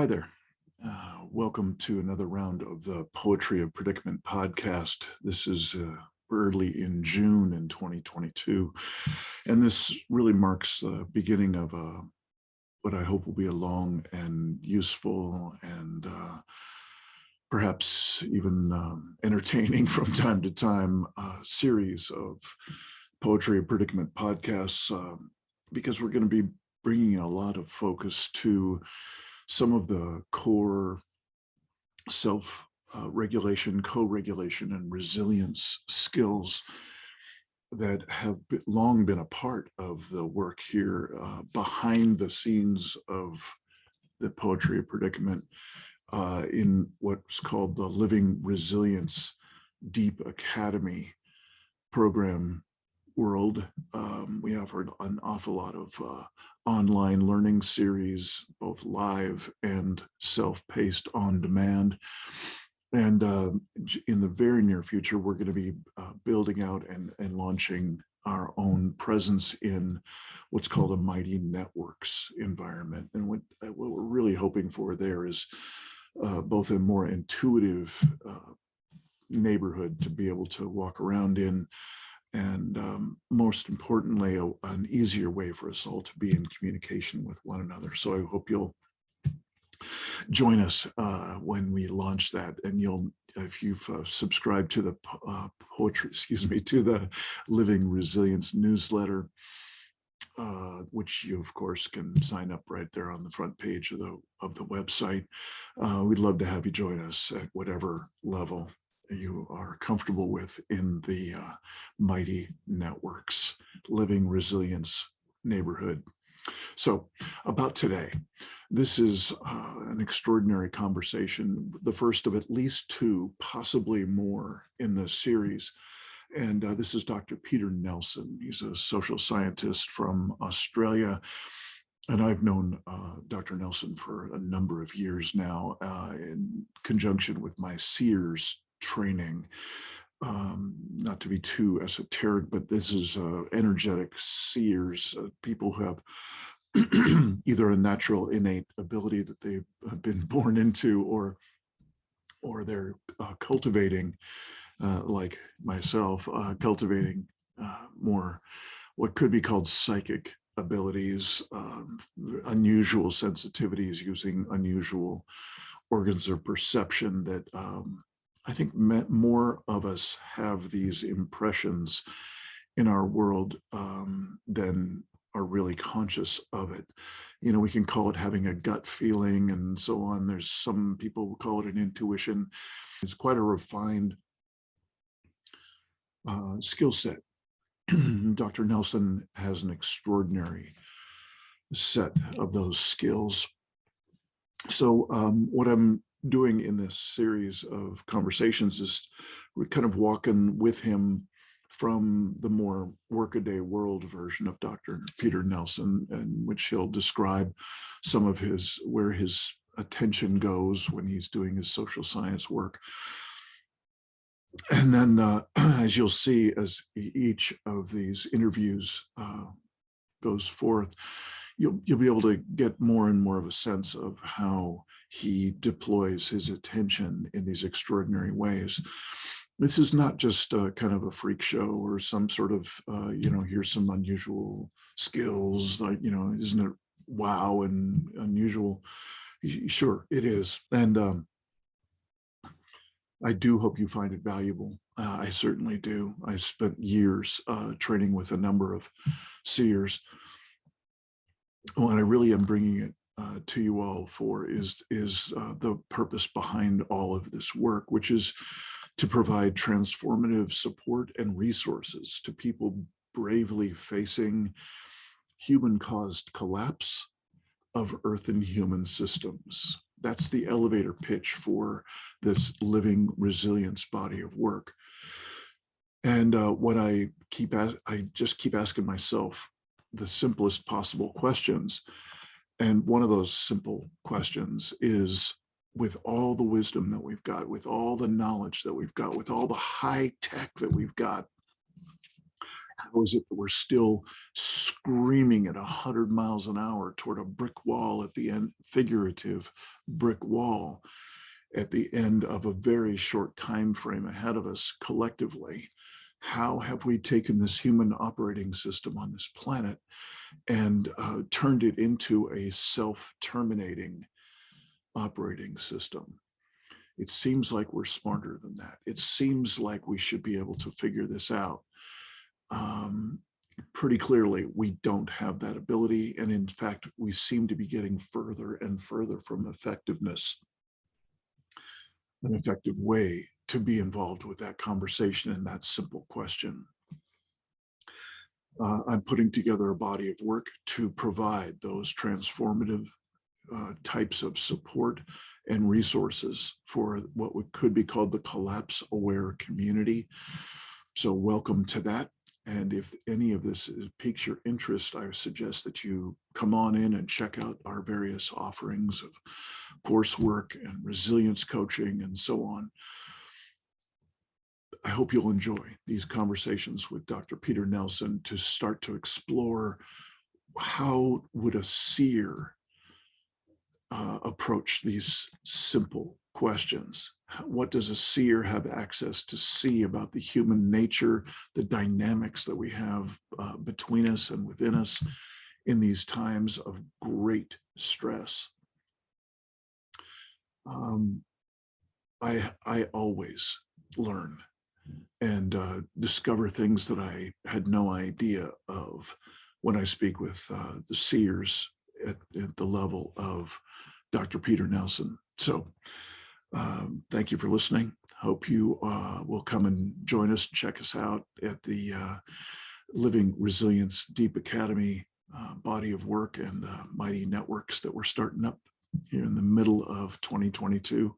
Hi there. Welcome to another round of the Poetry of Predicament podcast. This is early in June in 2022, and this really marks the beginning of what I hope will be a long and useful and perhaps even entertaining from time to time series of Poetry of Predicament podcasts, because we're going to be bringing a lot of focus to some of the core self-regulation, co-regulation, and resilience skills that have long been a part of the work here behind the scenes of the Poetry of Predicament in what's called the Living Resilience Deep Academy program world. We offered an awful lot of online learning series, both live and self-paced on demand. And in the very near future, we're going to be building out and launching our own presence in what's called a Mighty Networks environment. And what we're really hoping for there is both a more intuitive neighborhood to be able to walk around in, and most importantly, an easier way for us all to be in communication with one another. So I hope you'll join us when we launch that, and if you've subscribed to the to the Living Resilience newsletter, which you of course can sign up right there on the front page of the website. We'd love to have you join us at whatever level you are comfortable with in the Mighty Networks Living Resilience neighborhood. So about today, this is an extraordinary conversation, the first of at least two, possibly more in this series. And this is Dr. Peter Nelson. He's a social scientist from Australia. And I've known Dr. Nelson for a number of years now in conjunction with my Seers training. Not to be too esoteric, but this is energetic seers, people who have either a natural innate ability that they've been born into, or they're cultivating, like myself, cultivating more what could be called psychic abilities, unusual sensitivities, using unusual organs of perception that I think more of us have these impressions in our world than are really conscious of it. You know, we can call it having a gut feeling and so on. There's some people who call it an intuition. It's quite a refined skill set. Dr. Nelson has an extraordinary set of those skills. So what I'm doing in this series of conversations is we're kind of walking with him from the more workaday world version of Dr. Peter Nelson, in which he'll describe some of where his attention goes when he's doing his social science work. And then as you'll see, as each of these interviews goes forth, you'll be able to get more and more of a sense of how he deploys his attention in these extraordinary ways. This is not just kind of a freak show or some sort of, here's some unusual skills, like, isn't it wow and unusual? Sure, it is. And I do hope you find it valuable. I certainly do. I spent years training with a number of seers. What I really am bringing it to you all for is the purpose behind all of this work, which is to provide transformative support and resources to people bravely facing human-caused collapse of Earth and human systems. That's the elevator pitch for this living resilience body of work. And what I just keep asking myself the simplest possible questions. And one of those simple questions is, with all the wisdom that we've got, with all the knowledge that we've got, with all the high tech that we've got, how is it that we're still screaming at 100 miles an hour toward a brick wall at the end, figurative brick wall at the end of a very short time frame ahead of us collectively. How have we taken this human operating system on this planet and turned it into a self-terminating operating system? It seems like we're smarter than that. It seems like we should be able to figure this out. Pretty clearly, we don't have that ability. And in fact, we seem to be getting further and further from effectiveness, an effective way to be involved with that conversation and that simple question. I'm putting together a body of work to provide those transformative types of support and resources for what could be called the collapse-aware community. So welcome to that. And if any of this piques your interest, I suggest that you come on in and check out our various offerings of coursework and resilience coaching and so on. I hope you'll enjoy these conversations with Dr. Peter Nelson to start to explore how would a seer approach these simple questions. What does a seer have access to see about the human nature, the dynamics that we have between us and within us in these times of great stress? I always learn and discover things that I had no idea of when I speak with the seers at the level of Dr. Peter Nelson. So thank you for listening. Hope you will come and join us, check us out at the Living Resilience Deep Academy body of work and mighty networks that we're starting up here in the middle of 2022.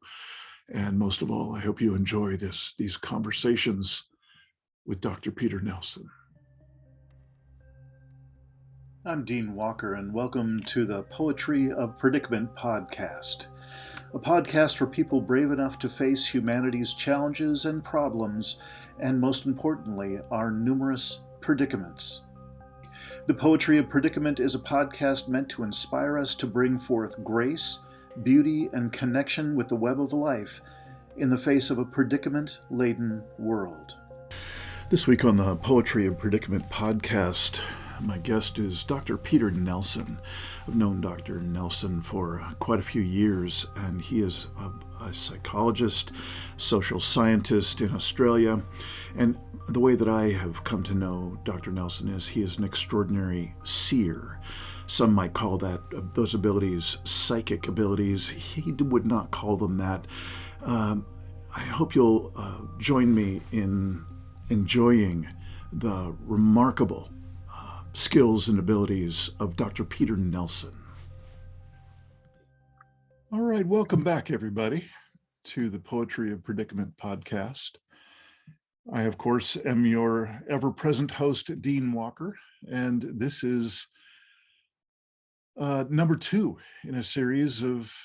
And most of all, I hope you enjoy these conversations with Dr. Peter Nelson. I'm Dean Walker, and welcome to the Poetry of Predicament podcast, a podcast for people brave enough to face humanity's challenges and problems, and most importantly, our numerous predicaments. The Poetry of Predicament is a podcast meant to inspire us to bring forth grace, beauty, and connection with the web of life in the face of a predicament-laden world. This week on the Poetry of Predicament podcast, my guest is Dr. Peter Nelson. I've known Dr. Nelson for quite a few years, and he is a psychologist, social scientist in Australia. And the way that I have come to know Dr. Nelson is he is an extraordinary seer. Some might call those abilities psychic abilities. He would not call them that. I hope you'll join me in enjoying the remarkable skills and abilities of Dr. Peter Nelson. All right, welcome back, everybody, to the Poetry of Predicament podcast. I, of course, am your ever-present host, Dean Walker, and this is number 2 in a series of,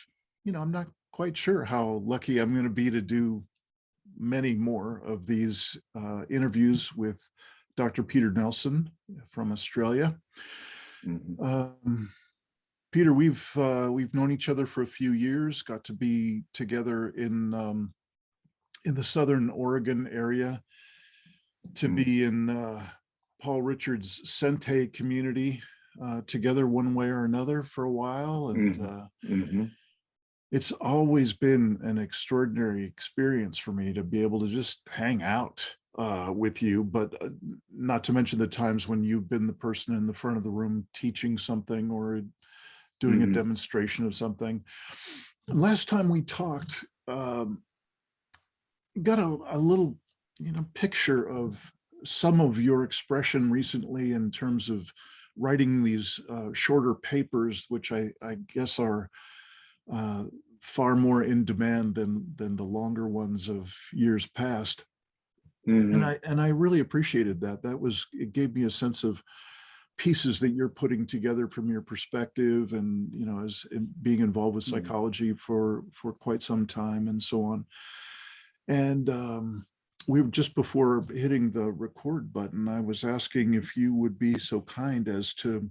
I'm not quite sure how lucky I'm going to be to do many more of these interviews with Dr. Peter Nelson from Australia. Mm-hmm. Peter, we've known each other for a few years. Got to be together in the Southern Oregon area, to be in Paul Richards' Sente community together one way or another for a while, and it's always been an extraordinary experience for me to be able to just hang out with you, but not to mention the times when you've been the person in the front of the room teaching something or doing a demonstration of something. Last time we talked, got a little picture of some of your expression recently in terms of writing these shorter papers, which I guess are far more in demand than the longer ones of years past. And I really appreciated that. It gave me a sense of pieces that you're putting together from your perspective, and as being involved with psychology for quite some time and so on. And we were just before hitting the record button, I was asking if you would be so kind as to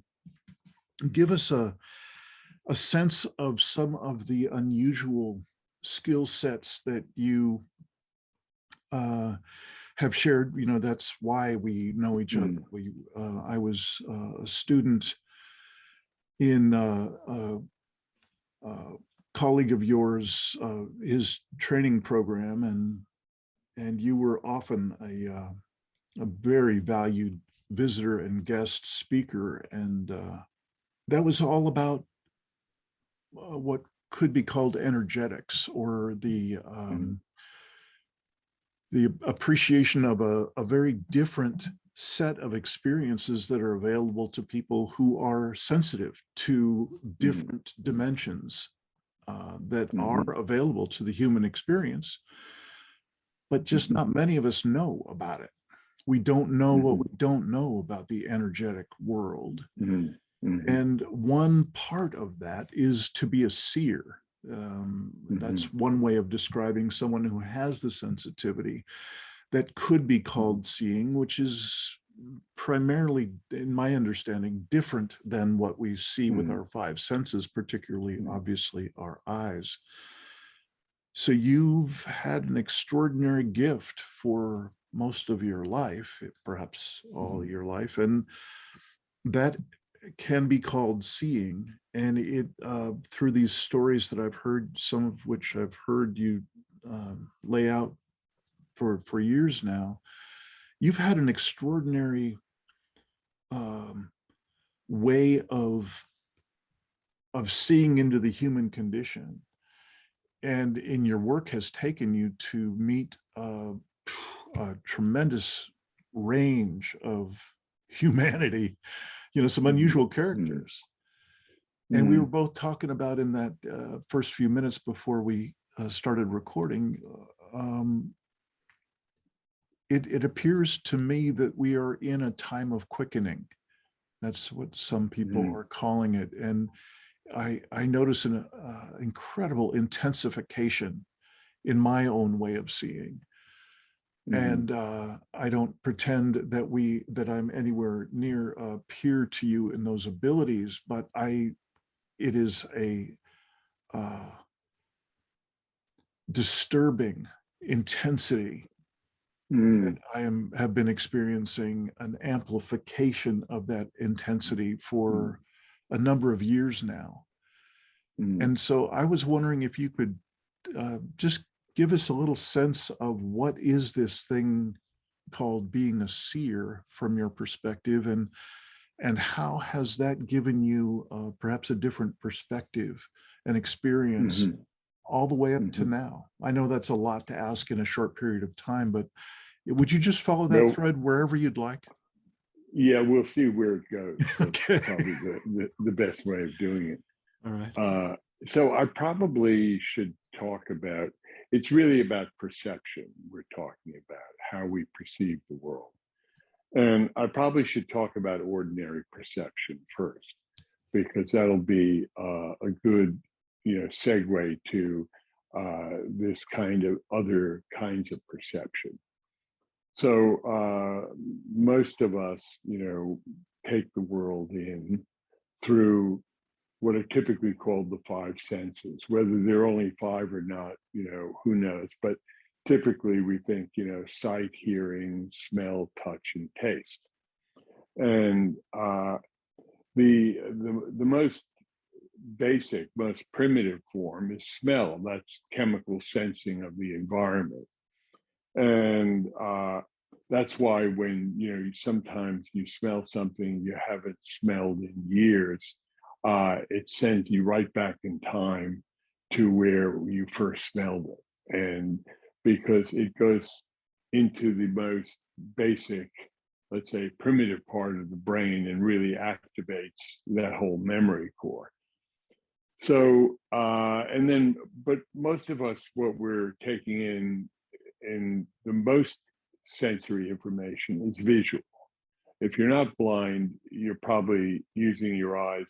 give us a sense of some of the unusual skill sets that you have shared. You know, that's why we know each other. I was a student in colleague of yours, his training program, and you were often a very valued visitor and guest speaker, and that was all about what could be called energetics, or the appreciation of a very different set of experiences that are available to people who are sensitive to different dimensions that are available to the human experience, but just not many of us know about it. We don't know what we don't know about the energetic world. And one part of that is to be a seer. That's one way of describing someone who has the sensitivity that could be called seeing, which is primarily, in my understanding, different than what we see with our five senses, particularly, obviously, our eyes. So you've had an extraordinary gift for most of your life, perhaps all your life, and that can be called seeing. And it through these stories that I've heard, some of which I've heard you lay out for years now, you've had an extraordinary way of seeing into the human condition, and in your work has taken you to meet a tremendous range of humanity, you know, some unusual characters. And we were both talking about in that first few minutes before we started recording, it appears to me that we are in a time of quickening. That's what some people are calling it. And I notice an incredible intensification in my own way of seeing. And I don't pretend that I'm anywhere near a peer to you in those abilities, but it is a disturbing intensity that I have been experiencing, an amplification of that intensity for a number of years now. And so I was wondering if you could just give us a little sense of what is this thing called being a seer from your perspective, and how has that given you perhaps a different perspective and experience all the way up to now? I know that's a lot to ask in a short period of time, but would you just follow that thread wherever you'd like? Yeah, we'll see where it goes. Okay. Probably the best way of doing it. All right. So I probably should talk about, it's really about perception we're talking about, how we perceive the world. And I probably should talk about ordinary perception first, because that'll be a good, segue to this kind of other kinds of perception. So most of us, take the world in through what are typically called the five senses. Whether they're only five or not, who knows? But typically we think, sight, hearing, smell, touch, and taste. And the most basic, most primitive form is smell. That's chemical sensing of the environment. And that's why when, sometimes you smell something you haven't smelled in years, it sends you right back in time to where you first smelled it. And because it goes into the most basic, let's say, primitive part of the brain and really activates that whole memory core. So, but most of us, what we're taking in the most sensory information is visual. If you're not blind, you're probably using your eyes,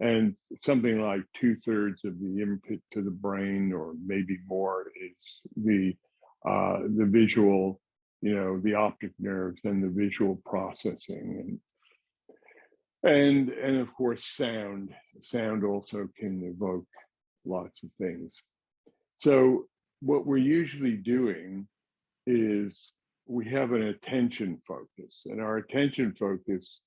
and something like 2/3 of the input to the brain, or maybe more, is the visual the optic nerves and the visual processing, and of course sound also can evoke lots of things. So what we're usually doing is we have an attention focus, and our attention focus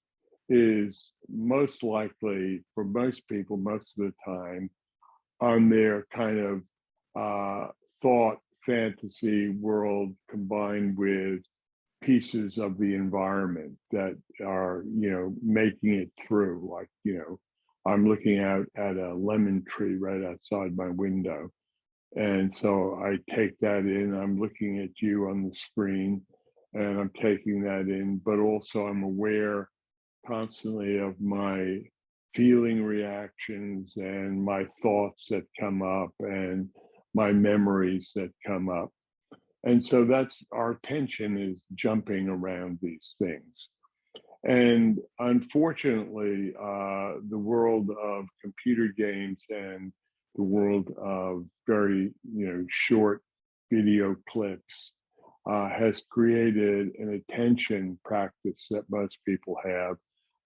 is most likely, for most people, most of the time, on their kind of thought fantasy world combined with pieces of the environment that are, making it through. Like, I'm looking out at a lemon tree right outside my window. And so I take that in. I'm looking at you on the screen and I'm taking that in, but also I'm aware constantly of my feeling reactions and my thoughts that come up and my memories that come up. And so that's our attention is jumping around these things. And unfortunately, the world of computer games and the world of very, short video clips has created an attention practice that most people have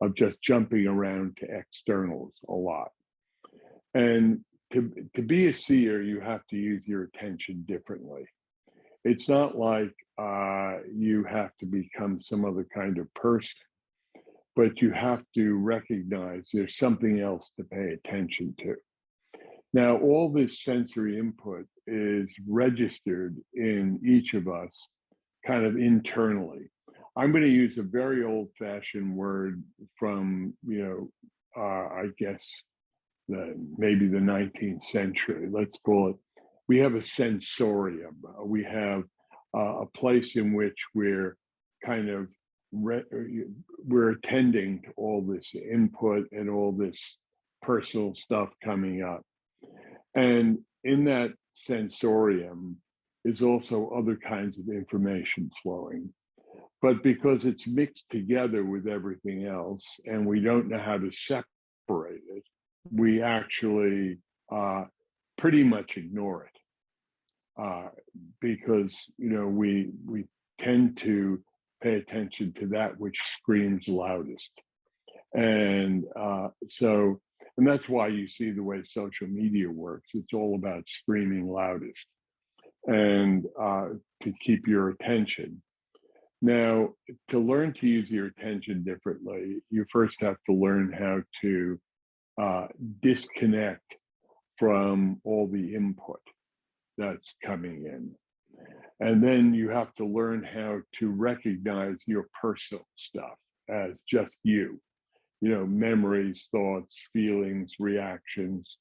of just jumping around to externals a lot. And to be a seer, you have to use your attention differently. It's not like you have to become some other kind of person, but you have to recognize there's something else to pay attention to. Now, all this sensory input is registered in each of us kind of internally. I'm going to use a very old-fashioned word from, I guess, maybe the 19th century. Let's call it, we have a sensorium. We have a place in which we're kind of, we're attending to all this input and all this personal stuff coming up. And in that sensorium is also other kinds of information flowing. But because it's mixed together with everything else and we don't know how to separate it, we actually pretty much ignore it because, we tend to pay attention to that which screams loudest. And and that's why you see the way social media works. It's all about screaming loudest and to keep your attention. Now, to learn to use your attention differently, you first have to learn how to disconnect from all the input that's coming in. And then you have to learn how to recognize your personal stuff as just you, memories, thoughts, feelings, reactions.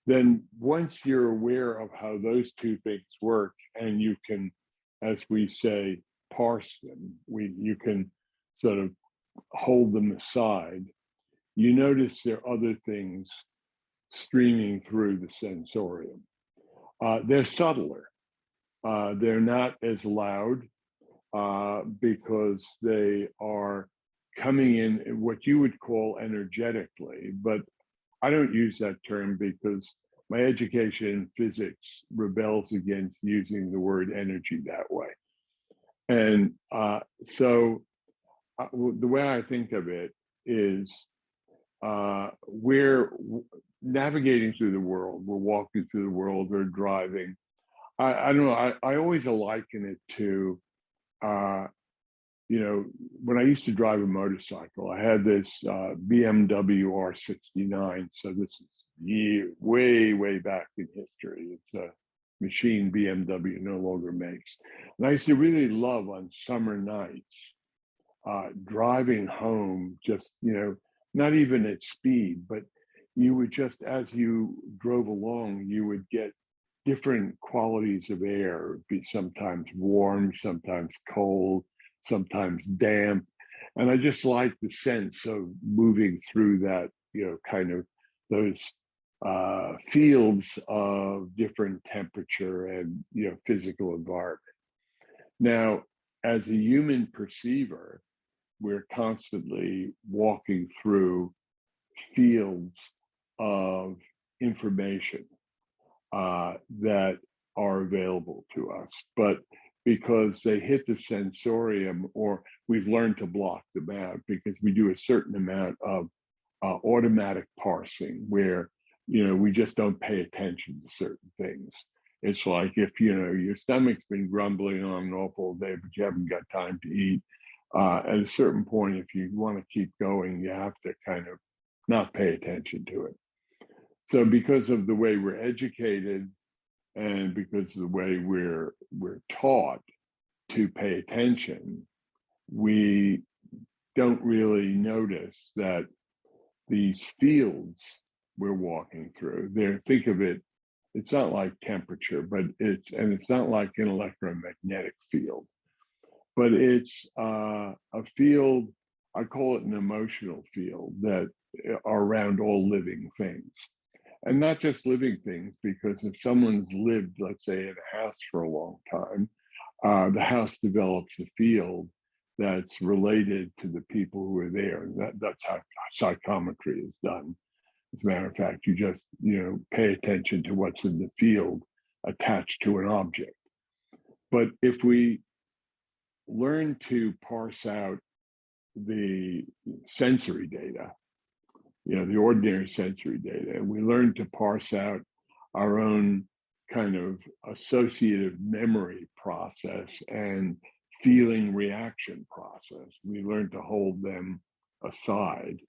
Then once you're aware of how those two things work and you can, as we say, parse them, you can sort of hold them aside, you notice there are other things streaming through the sensorium. They're subtler. They're not as loud because they are coming in what you would call energetically, but I don't use that term because my education in physics rebels against using the word energy that way. And so the way I think of it is we're navigating through the world, we're walking through the world, we're driving. I don't know, I always liken it to, when I used to drive a motorcycle, I had this BMW R69. So this is way back in history. It's a machine BMW no longer makes. And I used to really love on summer nights driving home, just, not even at speed, but you would just, as you drove along, you would get different qualities of air. It'd be sometimes warm, sometimes cold, sometimes damp. And I just like the sense of moving through that, kind of those fields of different temperature and, physical environment. Now, as a human perceiver, we're constantly walking through fields of information that are available to us. But because they hit the sensorium, or we've learned to block them out because we do a certain amount of automatic parsing where, we just don't pay attention to certain things. It's like if, your stomach's been grumbling on and off all day, but you haven't got time to eat. At a certain point, if you want to keep going, you have to kind of not pay attention to it. So because of the way we're educated and because of the way we're taught to pay attention, we don't really notice that these fields we're walking through, think of it, it's not like temperature, but it's not like an electromagnetic field, but it's a field, I call it an emotional field that are around all living things. And not just living things, because if someone's lived, let's say, in a house for a long time, the house develops a field that's related to the people who are there. That's how psychometry is done. As a matter of fact, you just, pay attention to what's in the field attached to an object. But if we learn to parse out the sensory data, the ordinary sensory data, and we learn to parse out our own kind of associative memory process and feeling reaction process, we learn to hold them aside,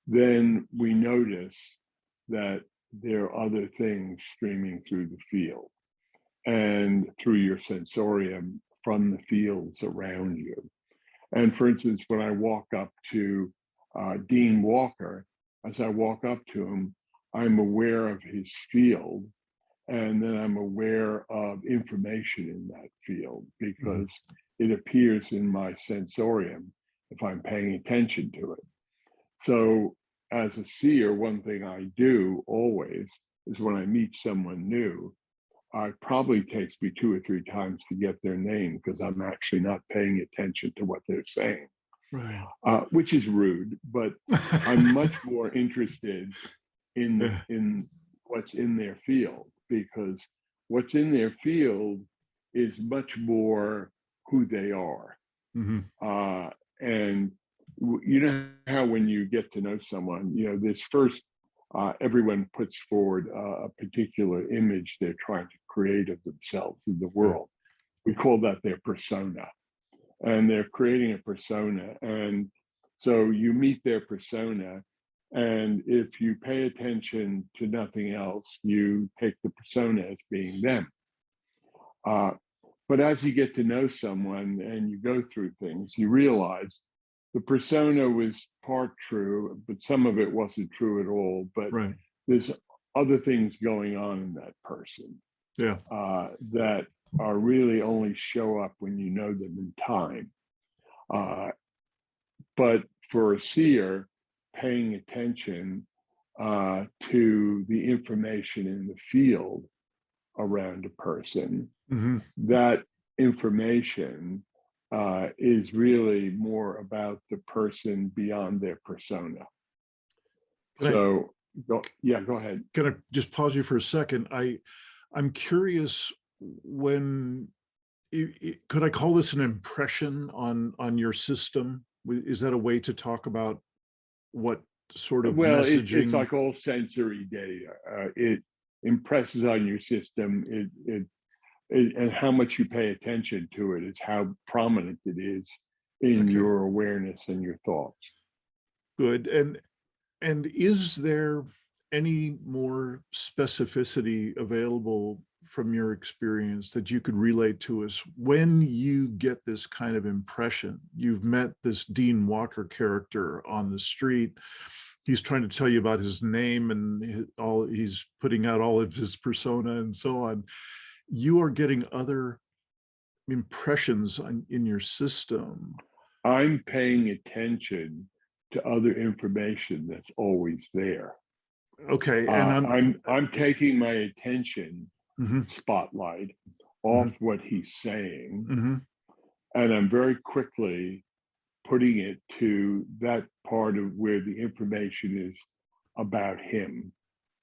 then we notice that there are other things streaming through the field and through your sensorium from the fields around you. And for instance, when I walk up to Dean Walker, as I walk up to him, I'm aware of his field, and then I'm aware of information in that field because it appears in my sensorium if I'm paying attention to it. So as a seer, one thing I do always is when I meet someone new, it probably takes me 2 or 3 times to get their name because I'm actually not paying attention to what they're saying, Right. Which is rude, but I'm much more interested in what's in their field, because what's in their field is much more who they are. And you know how when you get to know someone, this first, everyone puts forward a particular image they're trying to create of themselves in the world. We call that their persona. And they're creating a persona. And so you meet their persona, and if you pay attention to nothing else, you take the persona as being them. But as you get to know someone and you go through things, you realize the persona was part true, but some of it wasn't true at all. But there's other things going on in that person that are really only show up when you know them in time. But for a seer, paying attention to the information in the field around a person, that information is really more about the person beyond their persona. Go ahead. Can I just pause you for a second? I'm curious, when could I call this an impression on your system? Is that a way to talk about what sort of messaging? It's like all sensory data. It impresses on your system. And how much you pay attention to it is how prominent it is in your awareness and your thoughts. Good. And is there any more specificity available from your experience that you could relate to us when you get this kind of impression? You've met this Dean Walker character on the street. He's trying to tell you about his name and he's putting out all of his persona and so on. You are getting other impressions in your system. I'm paying attention to other information that's always there. Okay, and I'm taking my attention spotlight off what he's saying, and I'm very quickly putting it to that part of where the information is about him,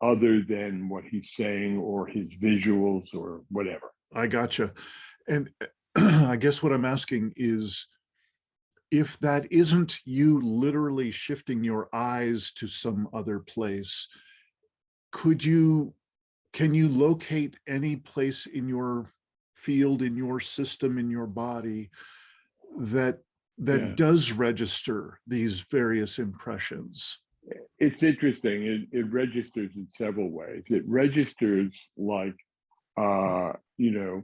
other than what he's saying or his visuals or whatever. I gotcha. And I guess what I'm asking is, if that isn't you literally shifting your eyes to some other place, could you, can you locate any place in your field, in your system, in your body that Yeah. does register these various impressions? It's interesting. It registers in several ways. It registers like, you know,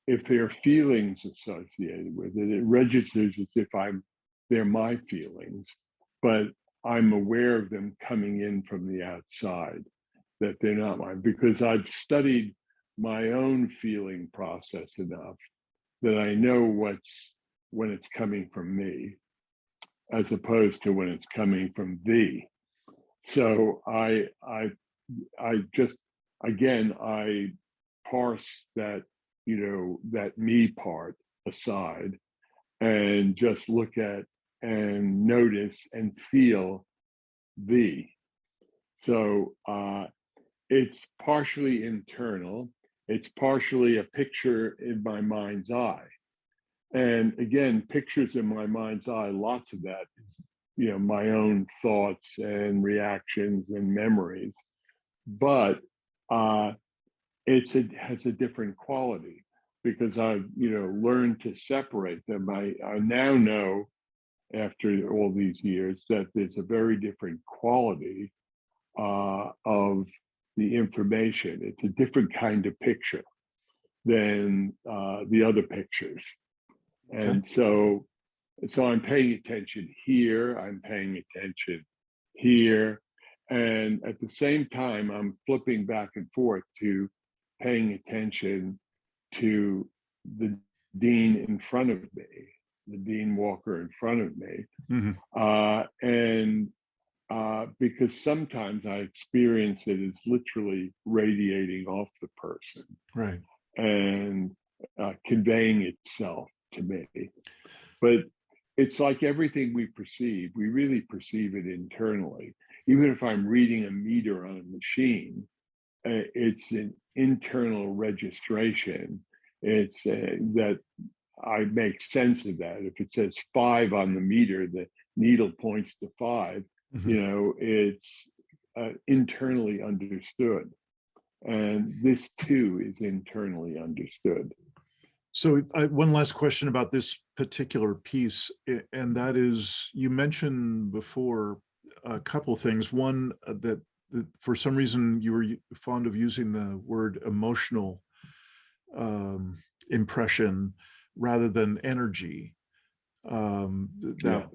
if there are feelings associated with it, it registers as if they're my feelings, but I'm aware of them coming in from the outside, that they're not mine, because I've studied my own feeling process enough that I know when it's coming from me, as opposed to when it's coming from thee. So I just, again, I parse that, you know, that me part aside and just look at and notice and feel thee. So it's partially internal, it's partially a picture in my mind's eye. And again, pictures in my mind's eye, lots of that is, you know, my own thoughts and reactions and memories. But has a different quality because I've, you know, learned to separate them. I now know after all these years that there's a very different quality of the information. It's a different kind of picture than the other pictures. Okay. And so I'm paying attention here, I'm paying attention here, and at the same time, I'm flipping back and forth to paying attention to the dean in front of me, the dean walker in front of me. Mhm. And because sometimes I experience it as literally radiating off the person Right. and conveying itself to me. But it's like everything we perceive, we really perceive it internally. Even if I'm reading a meter on a machine, it's an internal registration. It's that I make sense of that. If it says 5 on the meter, the needle points to 5, Mhm. you know, it's internally understood. And this too is internally understood. So one last question about this particular piece, and that is, you mentioned before a couple of things. One, that for some reason you were fond of using the word emotional impression rather than energy. Yeah,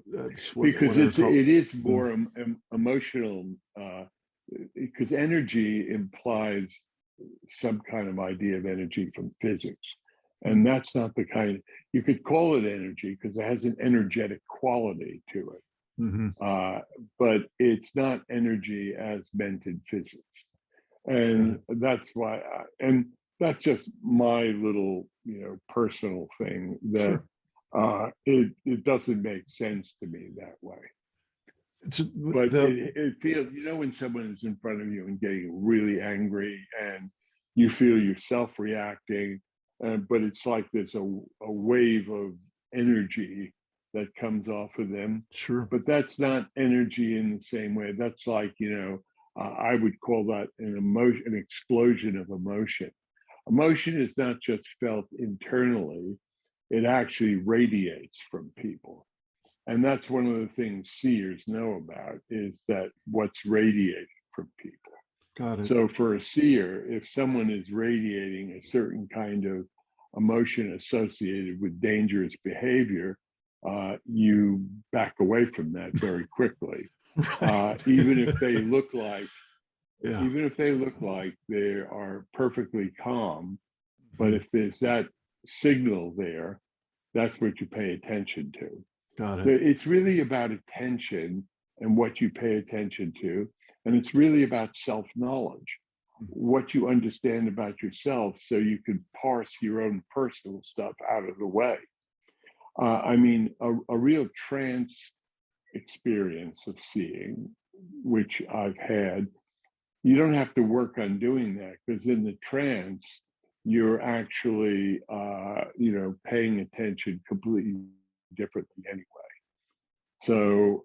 That's because what I recall. it is more emotional, because energy implies some kind of idea of energy from physics, and that's not the kind. You could call it energy because it has an energetic quality to it, Mhm. but it's not energy as meant in physics, Got and it. that's why. And that's just my little, you know, personal thing that Sure. it doesn't make sense to me that way. It's But the it feels, you know, when someone is in front of you and getting really angry and you feel yourself reacting, but it's like there's a wave of energy that comes off of them. Sure. But that's not energy in the same way. That's like, you know, I would call that an emotion, an explosion of emotion. Emotion is not just felt internally, it actually radiates from people. And that's one of the things seers know about, is that what's radiating from people. Got it. So for a seer, if someone is radiating a certain kind of emotion associated with dangerous behavior, you back away from that very quickly. Right. Even if they look like, Yeah. even if they look like they are perfectly calm, but Mhm. if there's that signal there, that's what you pay attention to. Got So it. it's really about attention and what you pay attention to. And it's really about self knowledge, what you understand about yourself so you can parse your own personal stuff out of the way. I mean, a real trance experience of seeing, which I've had, you don't have to work on doing that because in the trance, you're actually, paying attention completely differently anyway. So,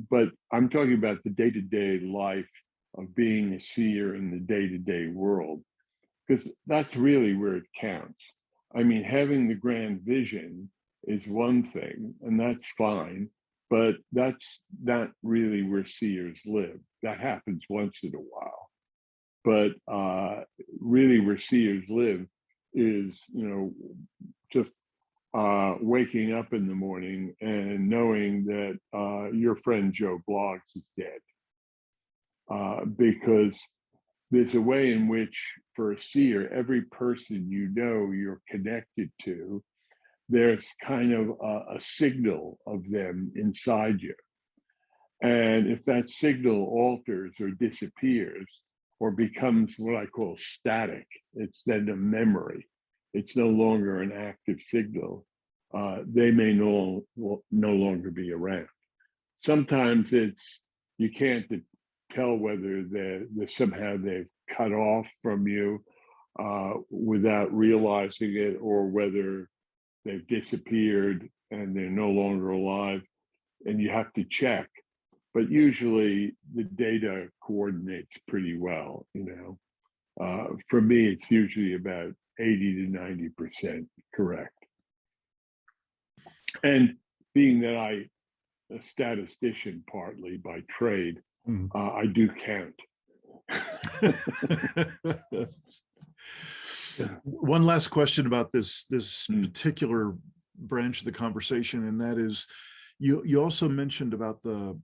but I'm talking about the day-to-day life of being a seer in the day-to-day world, because that's really where it counts. I mean, having the grand vision is one thing, and that's fine, but that's not really where seers live. That happens once in a while. But really where seers live is, just waking up in the morning and knowing that your friend Joe Bloggs is dead. Because there's a way in which, for a seer, every person you're connected to, there's kind of a signal of them inside you. And if that signal alters or disappears or becomes what I call static, it's then a memory. It's no longer an active signal. They may no longer be around. Sometimes you can't tell whether somehow they've cut off from you without realizing it, or whether they've disappeared and they're no longer alive, and you have to check. But usually the data coordinates pretty well. For me, it's usually about 80 to 90% correct. And being that I'm a statistician partly by trade, I do count. One last question about this particular branch of the conversation, and that is, you also mentioned about the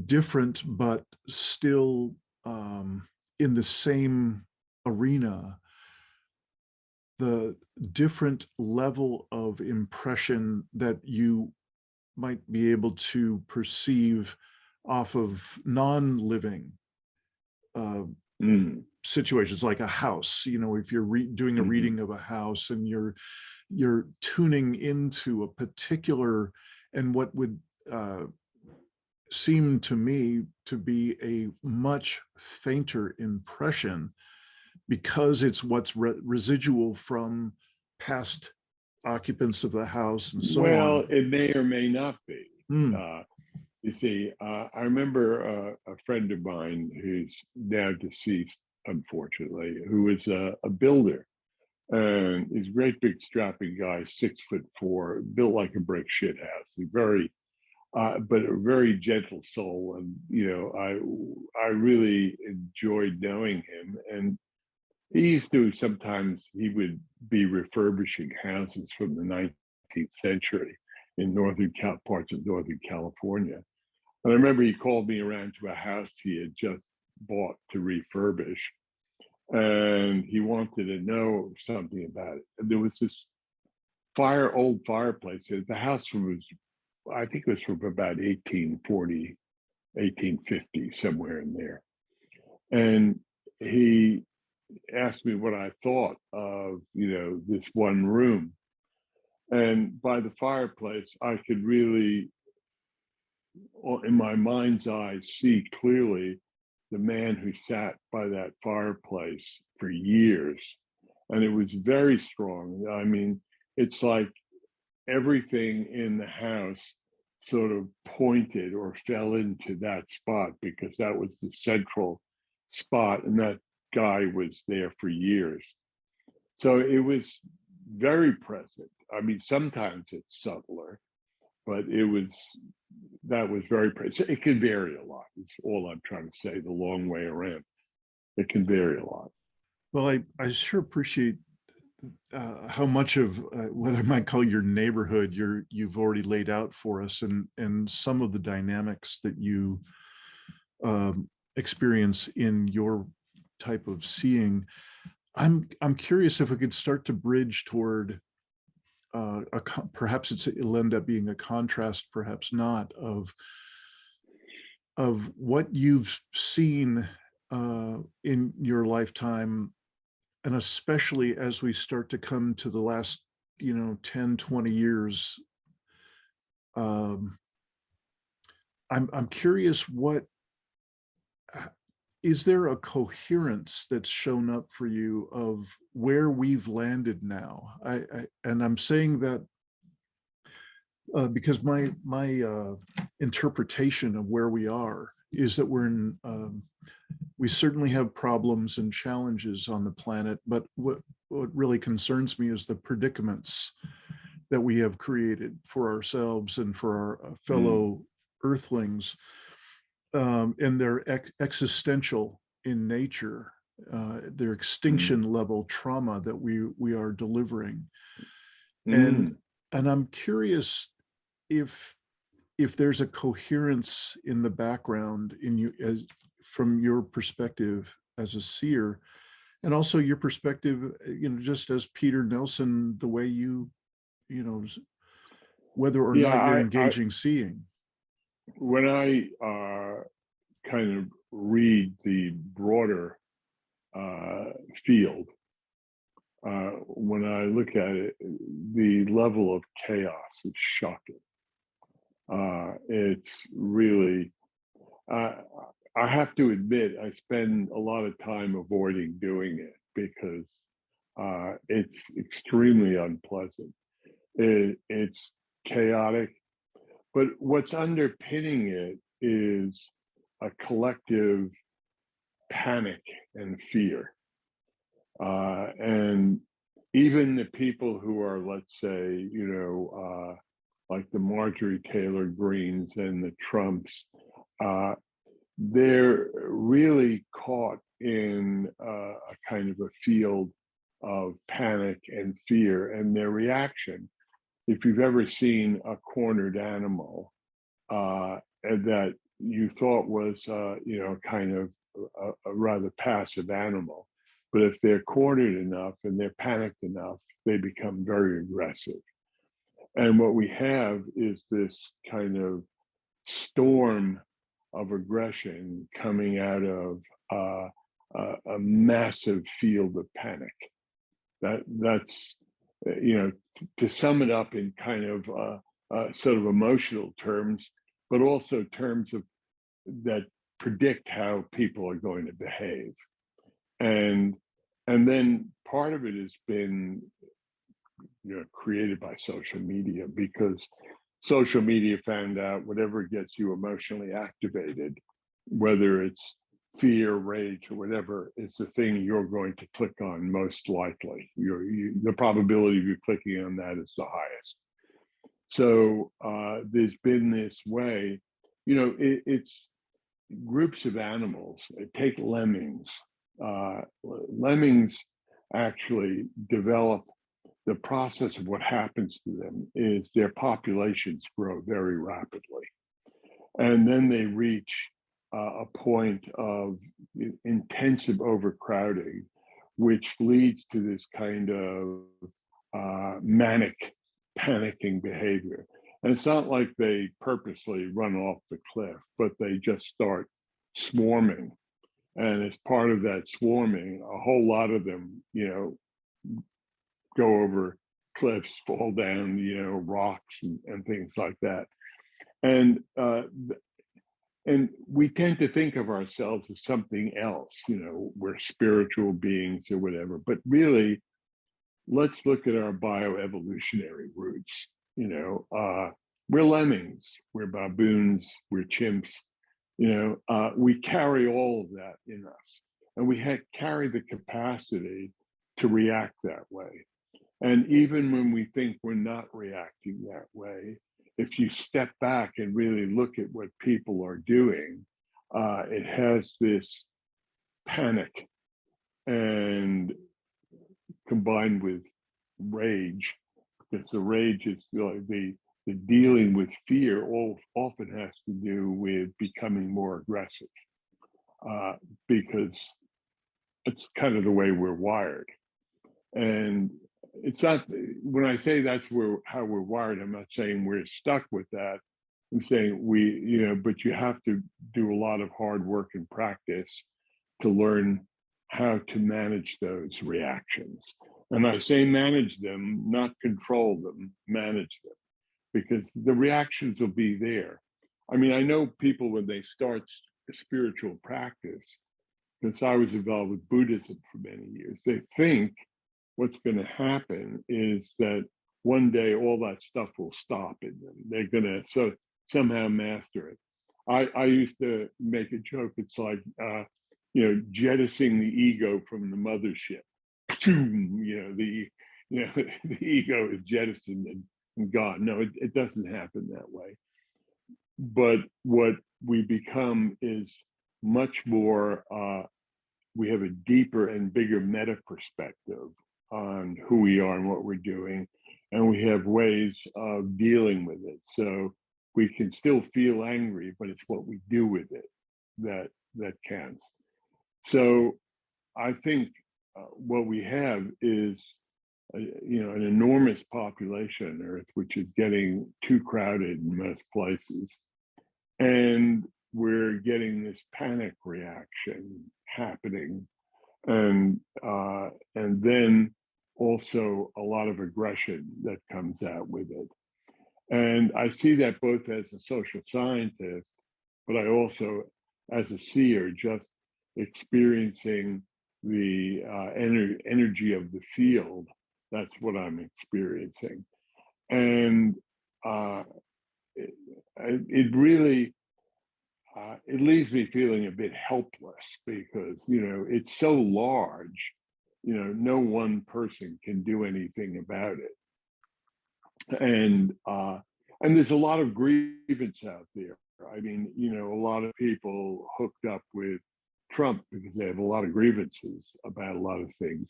different but still in the same arena, the different level of impression that you might be able to perceive off of non-living situations, like a house. If you're doing a reading of a house and you're tuning into a particular, and what would seem to me to be a much fainter impression, because it's what's residual from past occupants of the house and so on. Well, it may or may not be. You see, I remember a friend of mine who's now deceased, unfortunately, who was a builder. And he's a great big strapping guy, 6'4", built like a brick shit house. But a very gentle soul. And, I really enjoyed knowing him. And he would be refurbishing houses from the 19th century in parts of Northern California. And I remember he called me around to a house he had just bought to refurbish, and he wanted to know something about it. And there was this old fireplace. The house I think it was from about 1840, 1850, somewhere in there. And he asked me what I thought of, this one room. And by the fireplace, I could really, in my mind's eye, see clearly the man who sat by that fireplace for years. And it was very strong. I mean, it's like everything in the house sort of pointed or fell into that spot, because that was the central spot. And that guy was there for years. So it was very present. I mean, sometimes it's subtler, but that was very present. It can vary a lot. It's all I'm trying to say, the long way around. It can vary a lot. Well, I sure appreciate how much of what I might call your neighborhood you've already laid out for us, and some of the dynamics that you experience in your type of seeing. I'm curious if we could start to bridge toward perhaps it'll end up being a contrast, perhaps not, of what you've seen in your lifetime, and especially as we start to come to the last 10, 20 years. I'm curious what is there a coherence that's shown up for you of where we've landed now? And I'm saying that because my interpretation of where we are is that we're in, we certainly have problems and challenges on the planet, but what really concerns me is the predicaments that we have created for ourselves and for our fellow earthlings, and they're existential in nature, their extinction level trauma that we are delivering. And I'm curious if there's a coherence in the background in you, as from your perspective as a seer, and also your perspective, just as Peter Nelson, the way you know, whether or Yeah, not you're engaging seeing. when I kind of read the broader field, when I look at it, the level of chaos is shocking. It's really, I have to admit, I spend a lot of time avoiding doing it because it's extremely unpleasant. It's chaotic, but what's underpinning it is a collective panic and fear. And even the people who are, let's say, like the Marjorie Taylor Greens and the Trumps, they're really caught in a kind of a field of panic and fear, and their reaction, if you've ever seen a cornered animal that you thought was, kind of a rather passive animal, but if they're cornered enough and they're panicked enough, they become very aggressive. And what we have is this kind of storm of aggression coming out of a massive field of panic. That's to sum it up in kind of sort of emotional terms, but also terms of that predict how people are going to behave. And then part of it has been created by social media, because social media found out whatever gets you emotionally activated, whether it's fear, rage, or whatever, is the thing you're going to click on most likely. The probability of you clicking on that is the highest. So there's been this way, it's groups of animals. Take lemmings. Lemmings actually develop, the process of what happens to them is their populations grow very rapidly. And then they reach a point of intensive overcrowding, which leads to this kind of manic, panicking behavior. And it's not like they purposely run off the cliff, but they just start swarming. And as part of that swarming, a whole lot of them, go over cliffs, fall down, rocks and things like that. And we tend to think of ourselves as something else, we're spiritual beings or whatever. But really, let's look at our bioevolutionary roots. We're lemmings, we're baboons, we're chimps. We carry all of that in us, and we carry the capacity to react that way. And even when we think we're not reacting that way, if you step back and really look at what people are doing, it has this panic and combined with rage, because the rage is the dealing with fear often has to do with becoming more aggressive, because it's kind of the way we're wired. And it's not, when I say that's how we're wired, I'm not saying we're stuck with that. I'm saying but you have to do a lot of hard work and practice to learn how to manage those reactions. And I say manage them, not control them, manage them, because the reactions will be there. I mean, I know people when they start spiritual practice, because I was involved with Buddhism for many years. They think what's going to happen is that one day all that stuff will stop in them. They're going to somehow master it. I used to make a joke. It's like, jettisoning the ego from the mothership. The ego is jettisoned and gone. No, it doesn't happen that way. But what we become is much more, we have a deeper and bigger meta perspective on who we are and what we're doing. And we have ways of dealing with it. So we can still feel angry, but it's what we do with it that counts. So I think what we have is, an enormous population on Earth, which is getting too crowded in most places. And we're getting this panic reaction happening. And then also a lot of aggression that comes out with it. And I see that both as a social scientist, but I also, as a seer, just experiencing the energy of the field. That's what I'm experiencing. And it really, it leaves me feeling a bit helpless because, it's so large, no one person can do anything about it. And there's a lot of grievance out there. I mean, a lot of people hooked up with Trump because they have a lot of grievances about a lot of things.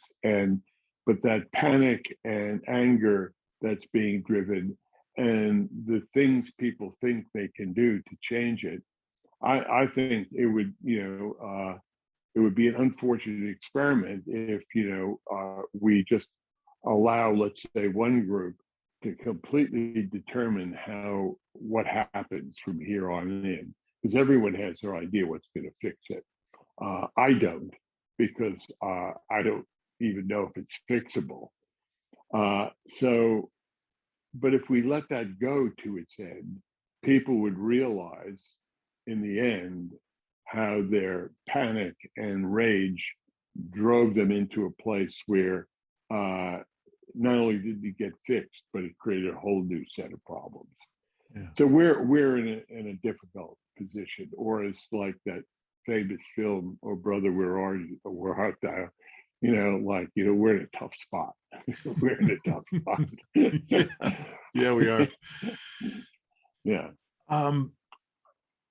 But that panic and anger that's being driven and the things people think they can do to change it, I think it would, it would be an unfortunate experiment if, we just allow, let's say, one group to completely determine what happens from here on in, because everyone has their idea what's going to fix it. I don't, because I don't even know if it's fixable. But if we let that go to its end, people would realize in the end how their panic and rage drove them into a place where not only did it get fixed, but it created a whole new set of problems. Yeah. So we're in a difficult position, or it's like that famous film, "Oh Brother, Where Are You?" Or "Where Art Thou?" We're in a tough spot. We're in a tough spot. Yeah, we are. Yeah.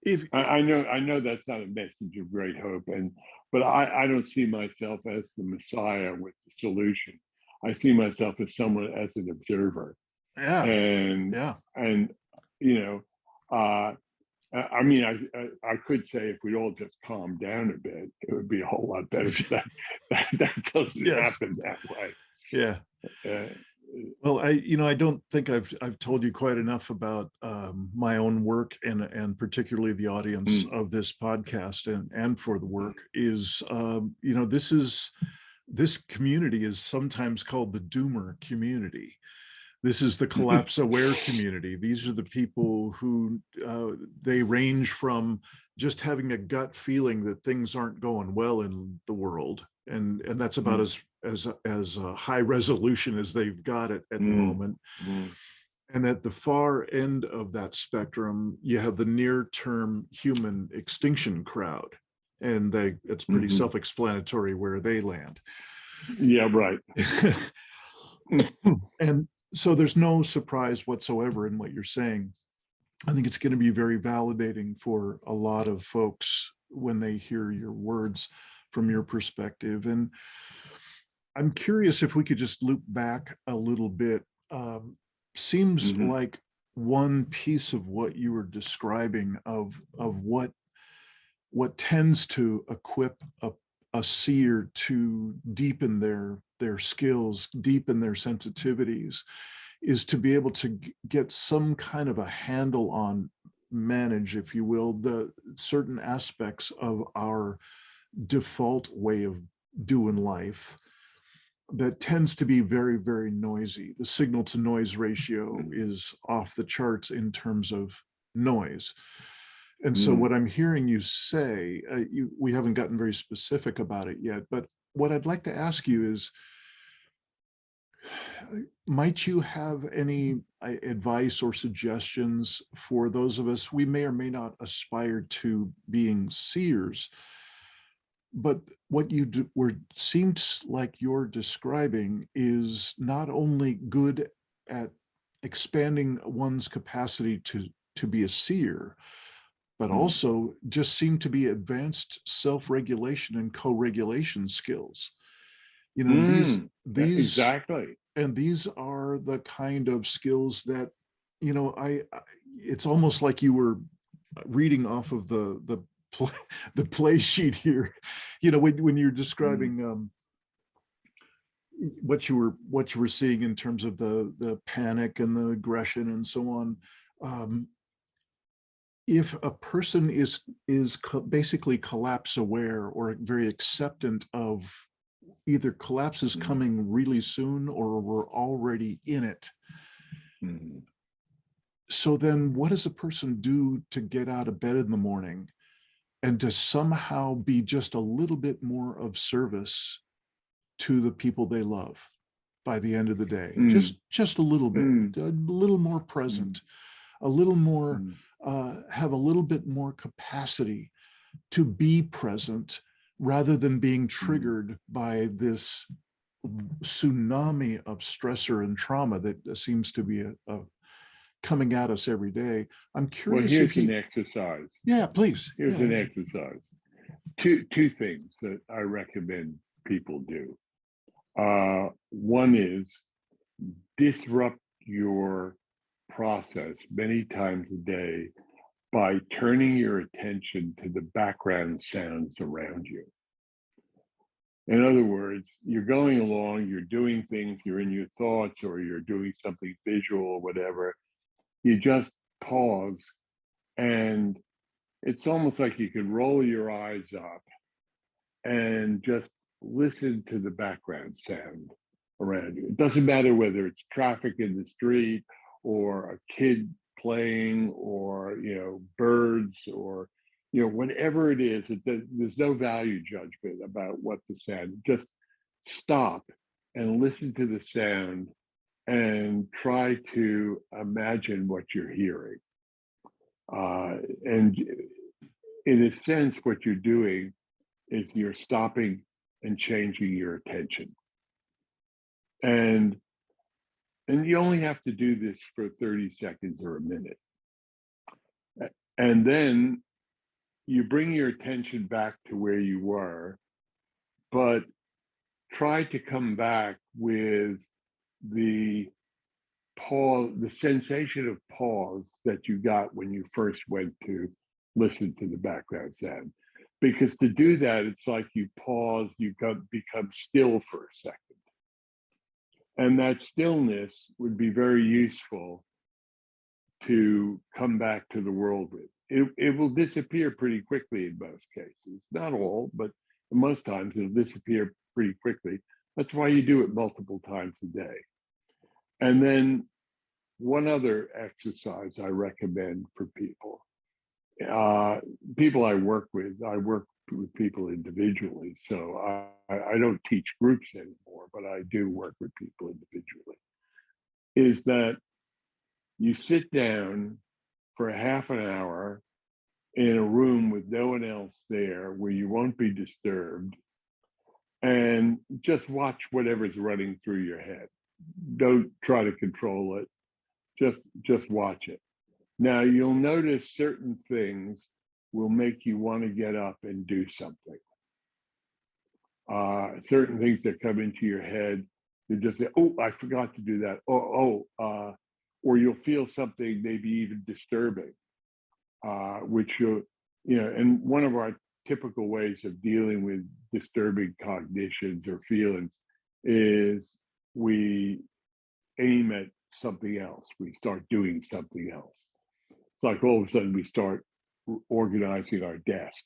If I know that's not a message of great hope, but I don't see myself as the Messiah with the solution. I see myself as someone, as an observer. Yeah. And I mean, I could say if we all just calm down a bit, it would be a whole lot better. But that doesn't happen that way. Yeah. Well, I don't think I've told you quite enough about my own work and particularly the audience of this podcast and for the work is, this community is sometimes called the doomer community. This is the collapse aware community. These are the people who they range from just having a gut feeling that things aren't going well in the world, and that's about as high resolution as they've got it at the moment. And at the far end of that spectrum, you have the near-term human extinction crowd, and it's pretty self-explanatory where they land. Yeah, right. And so there's no surprise whatsoever in what you're saying. I think it's going to be very validating for a lot of folks when they hear your words from your perspective. And I'm curious if we could just loop back a little bit. Seems like one piece of what you were describing of what tends to equip a seer to deepen their skills, deepen their sensitivities, is to be able to get some kind of a handle on, manage, if you will, the certain aspects of our default way of doing life that tends to be very, very noisy. The signal to noise ratio is off the charts in terms of noise. And so Mm. what I'm hearing you say, we haven't gotten very specific about it yet, but what I'd like to ask you is, might you have any advice or suggestions for those of us, we may or may not aspire to being seers, but what you seems like you're describing is not only good at expanding one's capacity to be a seer, but Mm. also just seem to be advanced self-regulation and co-regulation skills. You know, Mm. these Exactly. and these are the kind of skills that, you know, it's almost like you were reading off of the play sheet here. You know, when you're Mm. describing what you were seeing in terms of the panic and the aggression and so on. If a person is basically collapse aware or very acceptant of either collapse is Mm. coming really soon or we're already in it. Mm. So then what does a person do to get out of bed in the morning and to somehow be just a little bit more of service to the people they love by the end of the day? Mm. Just a little bit, Mm. a little more Mm. present, a little more, Mm. have a little bit more capacity to be present rather than being Mm. triggered by this tsunami of stressor and trauma that seems to be coming at us every day. I'm Well, curious if here's an you, exercise. yeah, please. Here's Yeah. an exercise. Two things that I recommend people do. One is disrupt your process many times a day by turning your attention to the background sounds around you. In other words, you're going along, you're doing things, you're in your thoughts, or you're doing something visual or whatever. You just pause, and it's almost like you could roll your eyes up and just listen to the background sound around you. It doesn't matter whether it's traffic in the street or a kid playing or birds or whatever it is. There's no value judgment about what the sound. Just stop and listen to the sound and try to imagine what you're hearing. And in a sense, what you're doing is you're stopping and changing your attention. And you only have to do this for 30 seconds or a minute. And then you bring your attention back to where you were, but try to come back with the pause, the sensation of pause that you got when you first went to listen to the background sound. Because to do that, it's like you pause, become still for a second. And that stillness would be very useful to come back to the world with. It will disappear pretty quickly in most cases. Not all, but most times it'll disappear pretty quickly. That's why you do it multiple times a day. And then one other exercise I recommend for people. People I work with people individually. So I don't teach groups anymore, but I do work with people individually. Is that you sit down for a half an hour in a room with no one else there where you won't be disturbed and just watch whatever's running through your head. Don't try to control it. Just watch it. Now you'll notice certain things will make you want to get up and do something. Certain things that come into your head, you just say, "Oh, I forgot to do that." Or you'll feel something maybe even disturbing, which and one of our typical ways of dealing with disturbing cognitions or feelings is we aim at something else. We start doing something else. It's like all of a sudden we start organizing our desk.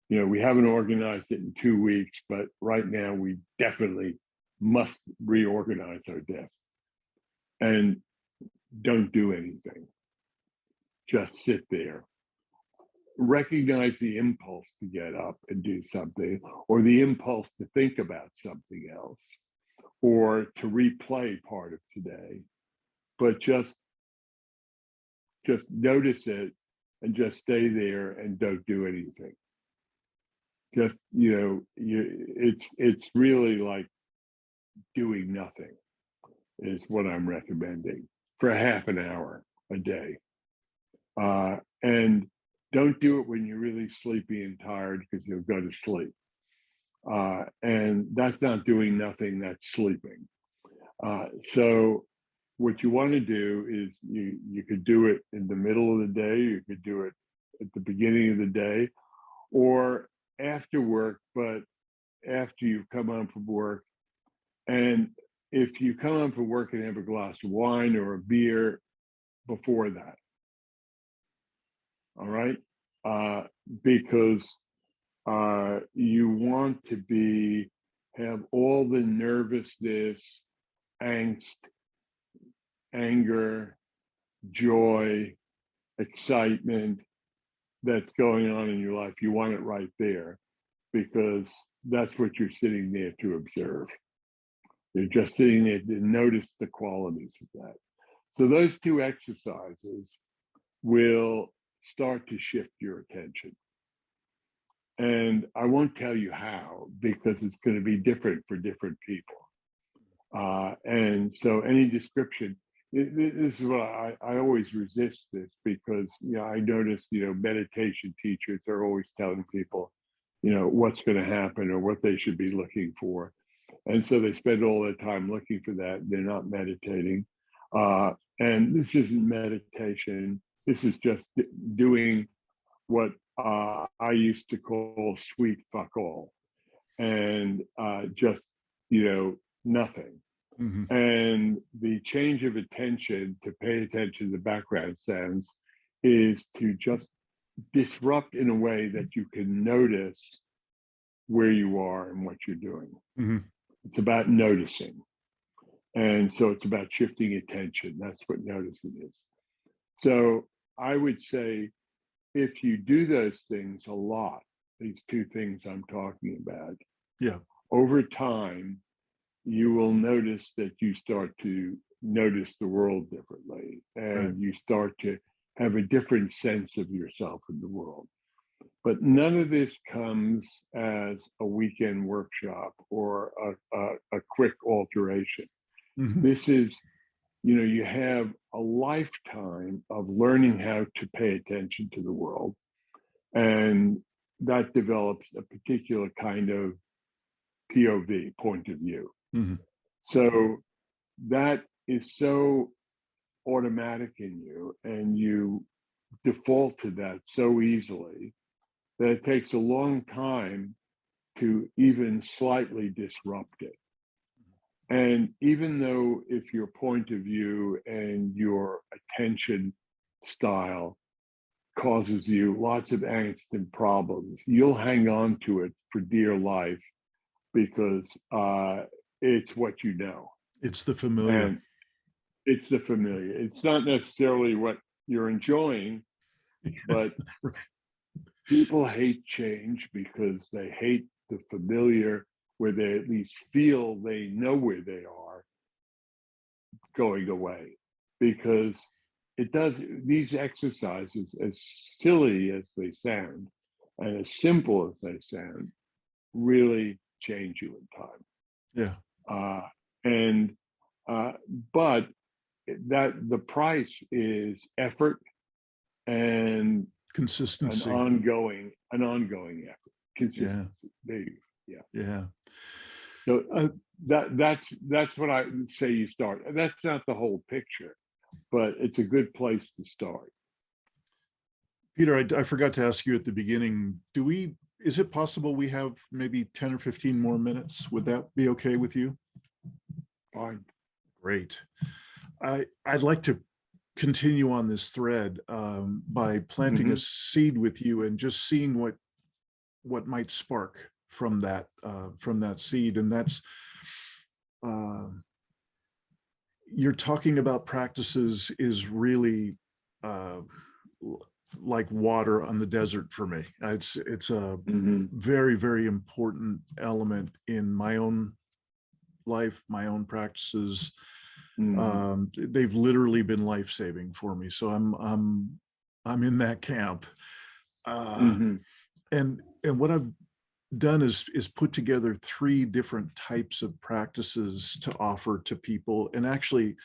We haven't organized it in 2 weeks, but right now we definitely must reorganize our desk. And don't do anything. Just sit there. recognize the impulse to get up and do something, or the impulse to think about something else, or to replay part of today, but just notice it and just stay there and don't do anything. Just, it's really like doing nothing is what I'm recommending for half an hour a day. And don't do it when you're really sleepy and tired, because you'll go to sleep. And that's not doing nothing, that's sleeping. So what you want to do is you could do it in the middle of the day, you could do it at the beginning of the day, or after work, but after you've come home from work. And if you come home from work and have a glass of wine or a beer before that, all right? Because you want to have all the nervousness, angst, anger, joy, excitement that's going on in your life. You want it right there, because that's what you're sitting there to observe. You're just sitting there to notice the qualities of that. So those two exercises will start to shift your attention. And I won't tell you how, because it's going to be different for different people. And so any description, this is what I always resist this, because I notice meditation teachers are always telling people what's going to happen or what they should be looking for, and so they spend all their time looking for that. They're not meditating, and this isn't meditation. This is just doing what I used to call sweet fuck all, and just nothing. Mm-hmm. And the change of attention to pay attention to the background sounds is to just disrupt in a way that you can notice where you are and what you're doing. Mm-hmm. It's about noticing. And so it's about shifting attention. That's what noticing is. So I would say, if you do those things a lot, these two things I'm talking about, Yeah. over time, you will notice that you start to notice the world differently, and Right. you start to have a different sense of yourself in the world. But none of this comes as a weekend workshop or a quick alteration. Mm-hmm. This is, you have a lifetime of learning how to pay attention to the world, and that develops a particular kind of POV, point of view. Mm-hmm. So that is so automatic in you, and you default to that so easily, that it takes a long time to even slightly disrupt it. And even though if your point of view and your attention style causes you lots of angst and problems, you'll hang on to it for dear life, because it's what you know. It's the familiar. And it's the familiar. It's not necessarily what you're enjoying, but people hate change because they hate the familiar, where they at least feel they know where they are, going away. Because it does, these exercises, as silly as they sound and as simple as they sound, really change you in time. Yeah. But that the price is effort and Consistency. an ongoing effort. Consistency. Yeah. Yeah. So that's what I say you start. That's not the whole picture, but it's a good place to start. Peter, I forgot to ask you at the beginning, is it possible we have maybe 10 or 15 more minutes? Would that be okay with you? Fine. Great. I'd like to continue on this thread by planting a seed with you and just seeing what might spark from that seed. And that's, you're talking about practices is really like water on the desert for me. It's a Mm-hmm. very, very important element in my own life, my own practices. Mm-hmm. They've literally been life-saving for me. So I'm in that camp. Mm-hmm. And what I've done is put together 3 different types of practices to offer to people. And actually,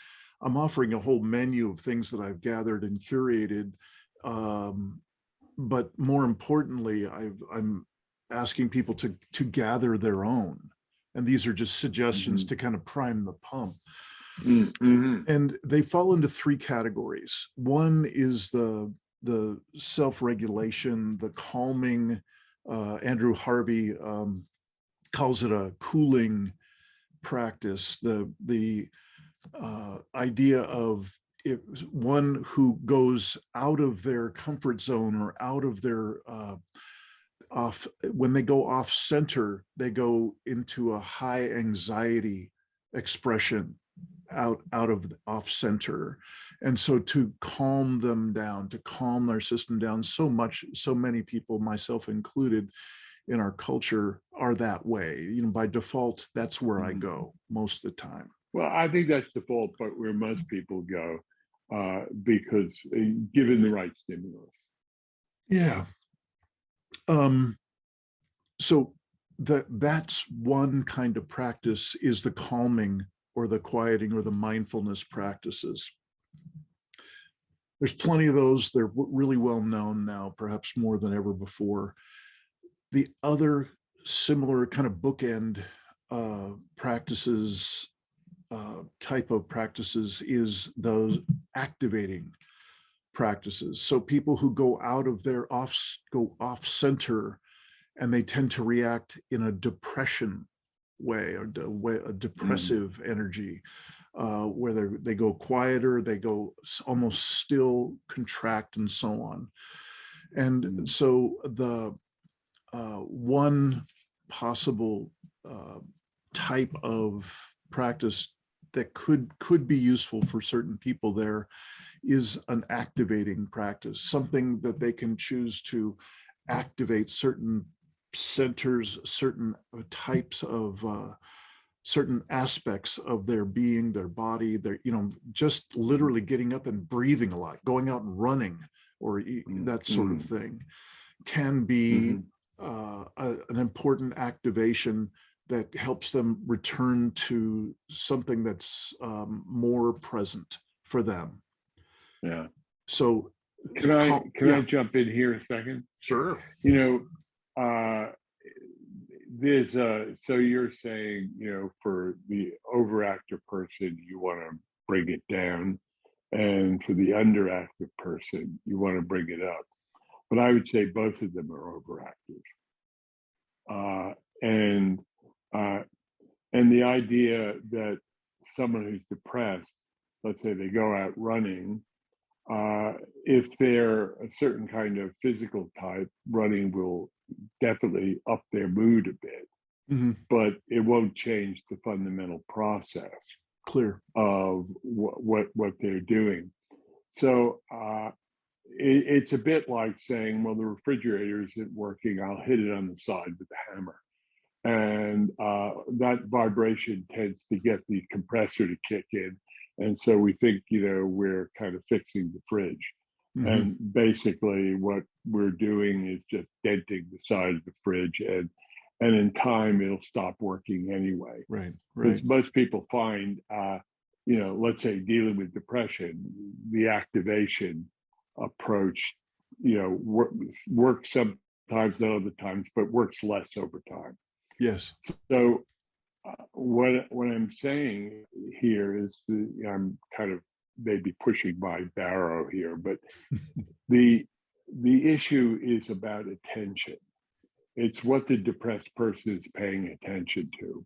I'm offering a whole menu of things that I've gathered and curated. But more importantly, I'm asking people to gather their own. And these are just suggestions Mm-hmm. to kind of prime the pump. Mm-hmm. And they fall into 3 categories. One is the self-regulation, the calming. Andrew Harvey calls it a cooling practice. The idea of one who goes out of their comfort zone or out of their off, when they go off center, they go into a high anxiety expression out of off center. And so to calm them down, to calm their system down, so many people, myself included, in our culture are that way. By default, that's where I go most of the time. Well, I think that's the default, but where most people go, because given the right stimulus. Yeah. So that's one kind of practice, is the calming or the quieting or the mindfulness practices. There's plenty of those. They're really well known now, perhaps more than ever before. The other similar kind of bookend practices, type of practices, is those activating practices. So people who go out of their go off center, and they tend to react in a depression way, or a depressive energy, where they go quieter, they go almost still, contract, and so on. And so the one possible type of practice that could be useful for certain people there is an activating practice, something that they can choose to activate certain centers, certain types of certain aspects of their being, their body, their, just literally getting up and breathing a lot, going out and running, or that sort of thing, can be an important activation that helps them return to something that's more present for them. Yeah. So can I jump in here a second? Sure. So you're saying, for the overactive person, you want to bring it down, and for the underactive person, you want to bring it up. But I would say both of them are overactive. And the idea that someone who's depressed, let's say they go out running, if they're a certain kind of physical type, running will definitely up their mood a bit, but it won't change the fundamental process of what they're doing. So it's a bit like saying, well, the refrigerator isn't working, I'll hit it on the side with a hammer. And that vibration tends to get the compressor to kick in. And so we think, we're kind of fixing the fridge. And basically what we're doing is just denting the side of the fridge, and in time it'll stop working anyway. Right. Because most people find, let's say dealing with depression, the activation approach, works sometimes, not other times, but works less over time. Yes. So what I'm saying here is, I'm kind of maybe pushing my barrow here, but the issue is about attention. It's what the depressed person is paying attention to,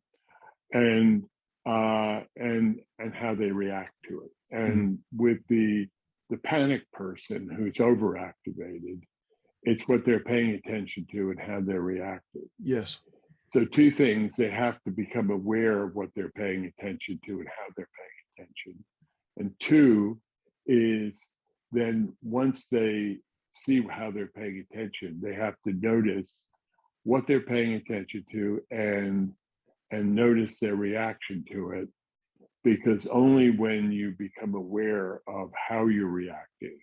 and how they react to it. And with the panic person who's overactivated, it's what they're paying attention to and how they're reacting. Yes. So 2 things: they have to become aware of what they're paying attention to and how they're paying attention. And 2 is, then once they see how they're paying attention. They have to notice what they're paying attention to and notice their reaction to it, because only when you become aware of how you're reacting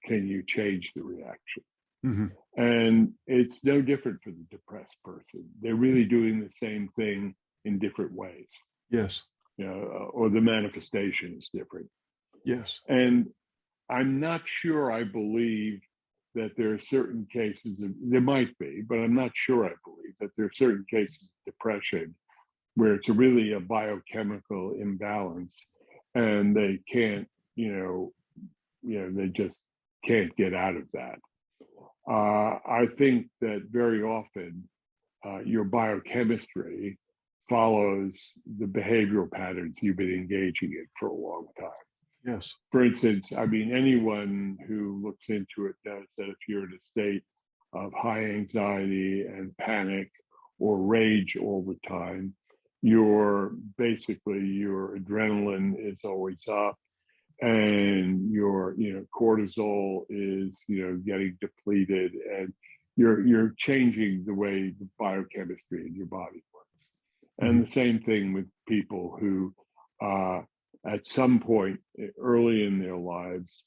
can you change the reaction. Mm-hmm. And it's no different for the depressed person. They're really doing the same thing in different ways, Yes. Or the manifestation is different. Yes. And I'm not sure I believe that there are certain cases, there might be, but I'm not sure I believe that there are certain cases of depression where it's really a biochemical imbalance and they can't, they just can't get out of that. I think that very often your biochemistry follows the behavioral patterns you've been engaging in for a long time. Yes. For instance, I mean, anyone who looks into it knows that if you're in a state of high anxiety and panic or rage all the time, your adrenaline is always up and your cortisol is getting depleted, and you're changing the way the biochemistry in your body works. And the same thing with people who at some point early in their lives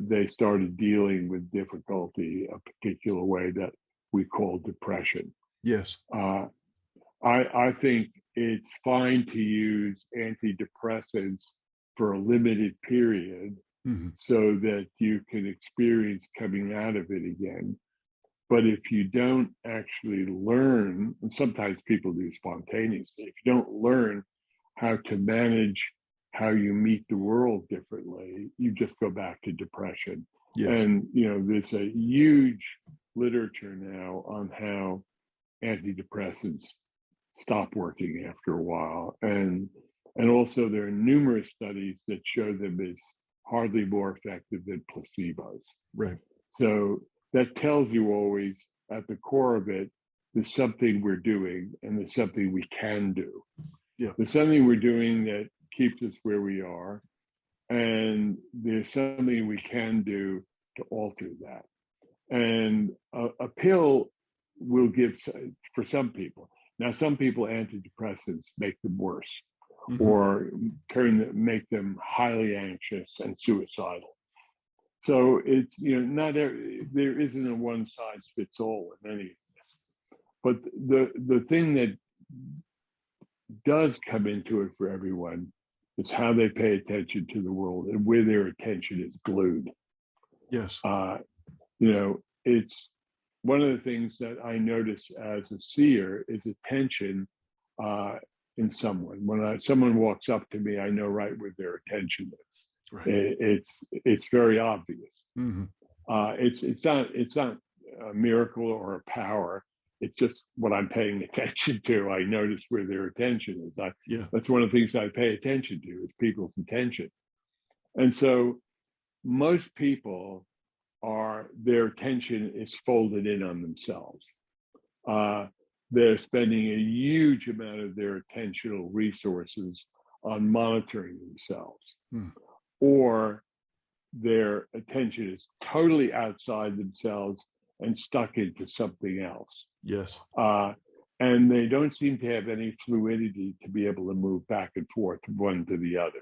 they started dealing with difficulty a particular way that we call depression. Yes. I think it's fine to use antidepressants for a limited period so that you can experience coming out of it again. But if you don't actually learn, and sometimes people do spontaneously, if you don't learn how to manage how you meet the world differently, you just go back to depression. Yes. And there's a huge literature now on how antidepressants stop working after a while, and also there are numerous studies that show them as hardly more effective than placebos. Right. So that tells you always at the core of it, there's something we're doing and there's something we can do. Yeah. There's something we're doing that keeps us where we are, and there's something we can do to alter that. And a pill will give for some people. Now, some people, antidepressants make them worse or make them highly anxious and suicidal. So it's, there isn't a one size fits all in any of this. But the thing that does come into it for everyone is how they pay attention to the world and where their attention is glued. Yes. It's one of the things that I notice as a seer is attention in someone. When someone walks up to me, I know right where their attention is. Right. It's very obvious. Mm-hmm. It's not a miracle or a power. It's just what I'm paying attention to. I notice where their attention is. That's one of the things I pay attention to is people's attention. And so most people their attention is folded in on themselves. They're spending a huge amount of their attentional resources on monitoring themselves, or their attention is totally outside themselves and stuck into something else. Yes. And they don't seem to have any fluidity to be able to move back and forth one to the other.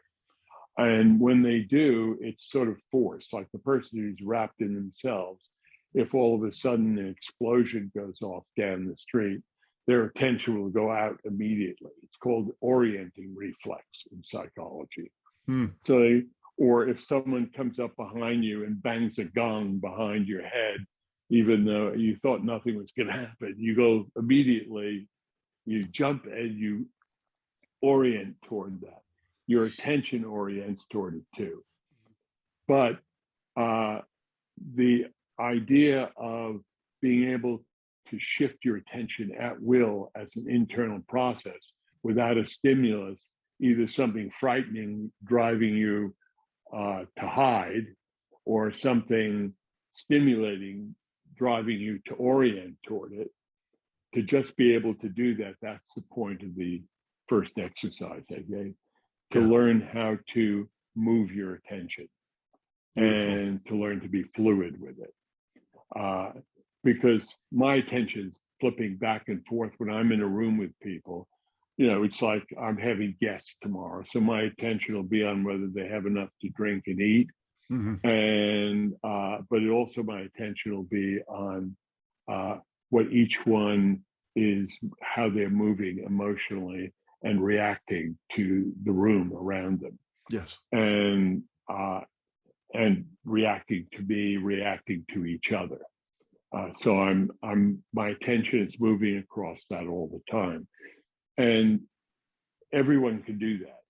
And when they do, it's sort of forced, like the person who's wrapped in themselves. If all of a sudden an explosion goes off down the street, their attention will go out immediately. It's called orienting reflex in psychology. So, or if someone comes up behind you and bangs a gong behind your head, even though you thought nothing was going to happen, you go immediately, you jump and you orient toward that. Your attention orients toward it too. But the idea of being able to shift your attention at will as an internal process without a stimulus, either something frightening driving you to hide, or something stimulating driving you to orient toward it, to just be able to do that, that's the point of the first exercise I gave, to learn how to move your attention. Beautiful. And to learn to be fluid with it. because my attention's flipping back and forth when I'm in a room with people. It's like I'm having guests tomorrow, so my attention will be on whether they have enough to drink and eat, and but it also my attention will be on what each one is, how they're moving emotionally and reacting to the room around them. Yes. And reacting to me, reacting to each other. So my attention is moving across that all the time. And everyone can do that.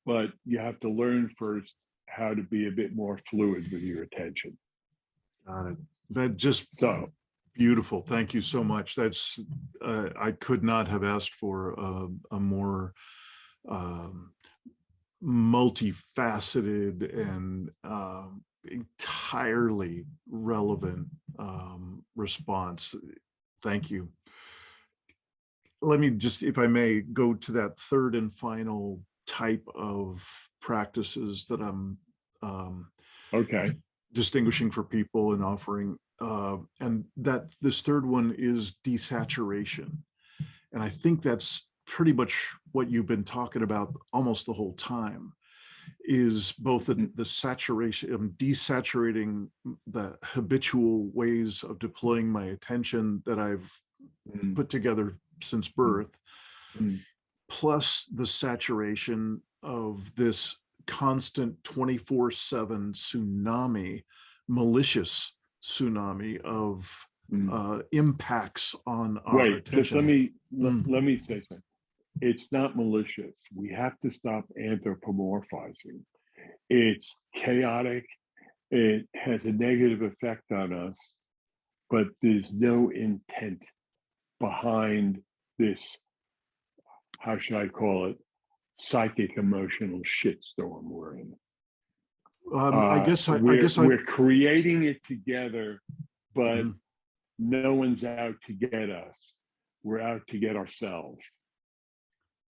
But you have to learn first how to be a bit more fluid with your attention. Got it. That just so beautiful. Thank you so much. That's I could not have asked for a more multifaceted and entirely relevant response. Thank you. Let me just, if I may, go to that third and final type of practices that I'm distinguishing for people and offering. And that this third one is desaturation. And I think that's pretty much what you've been talking about almost the whole time, is both the saturation of desaturating the habitual ways of deploying my attention that I've put together since birth, plus the saturation of this constant 24/7 tsunami, malicious tsunami of impacts on our attention. Just let me say something. It's not malicious. We have to stop anthropomorphizing. It's chaotic. It has a negative effect on us, but there's no intent behind this, how should I call it, psychic emotional shitstorm we're in. We're creating it together, but no one's out to get us. We're out to get ourselves.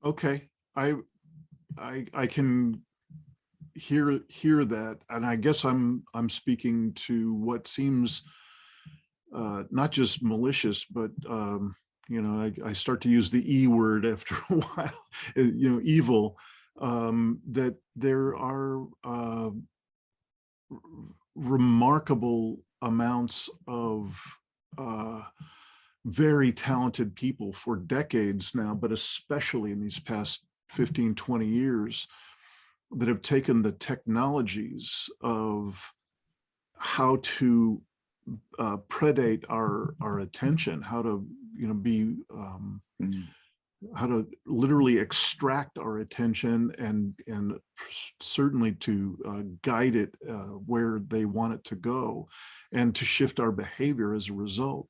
Okay, I can hear that, and I guess I'm speaking to what seems not just malicious, but I start to use the E word after a while. Evil. That there are remarkable amounts of very talented people for decades now, but especially in these past 15, 20 years, that have taken the technologies of how to predate our attention, how to be how to literally extract our attention and certainly to guide it where they want it to go, and to shift our behavior as a result.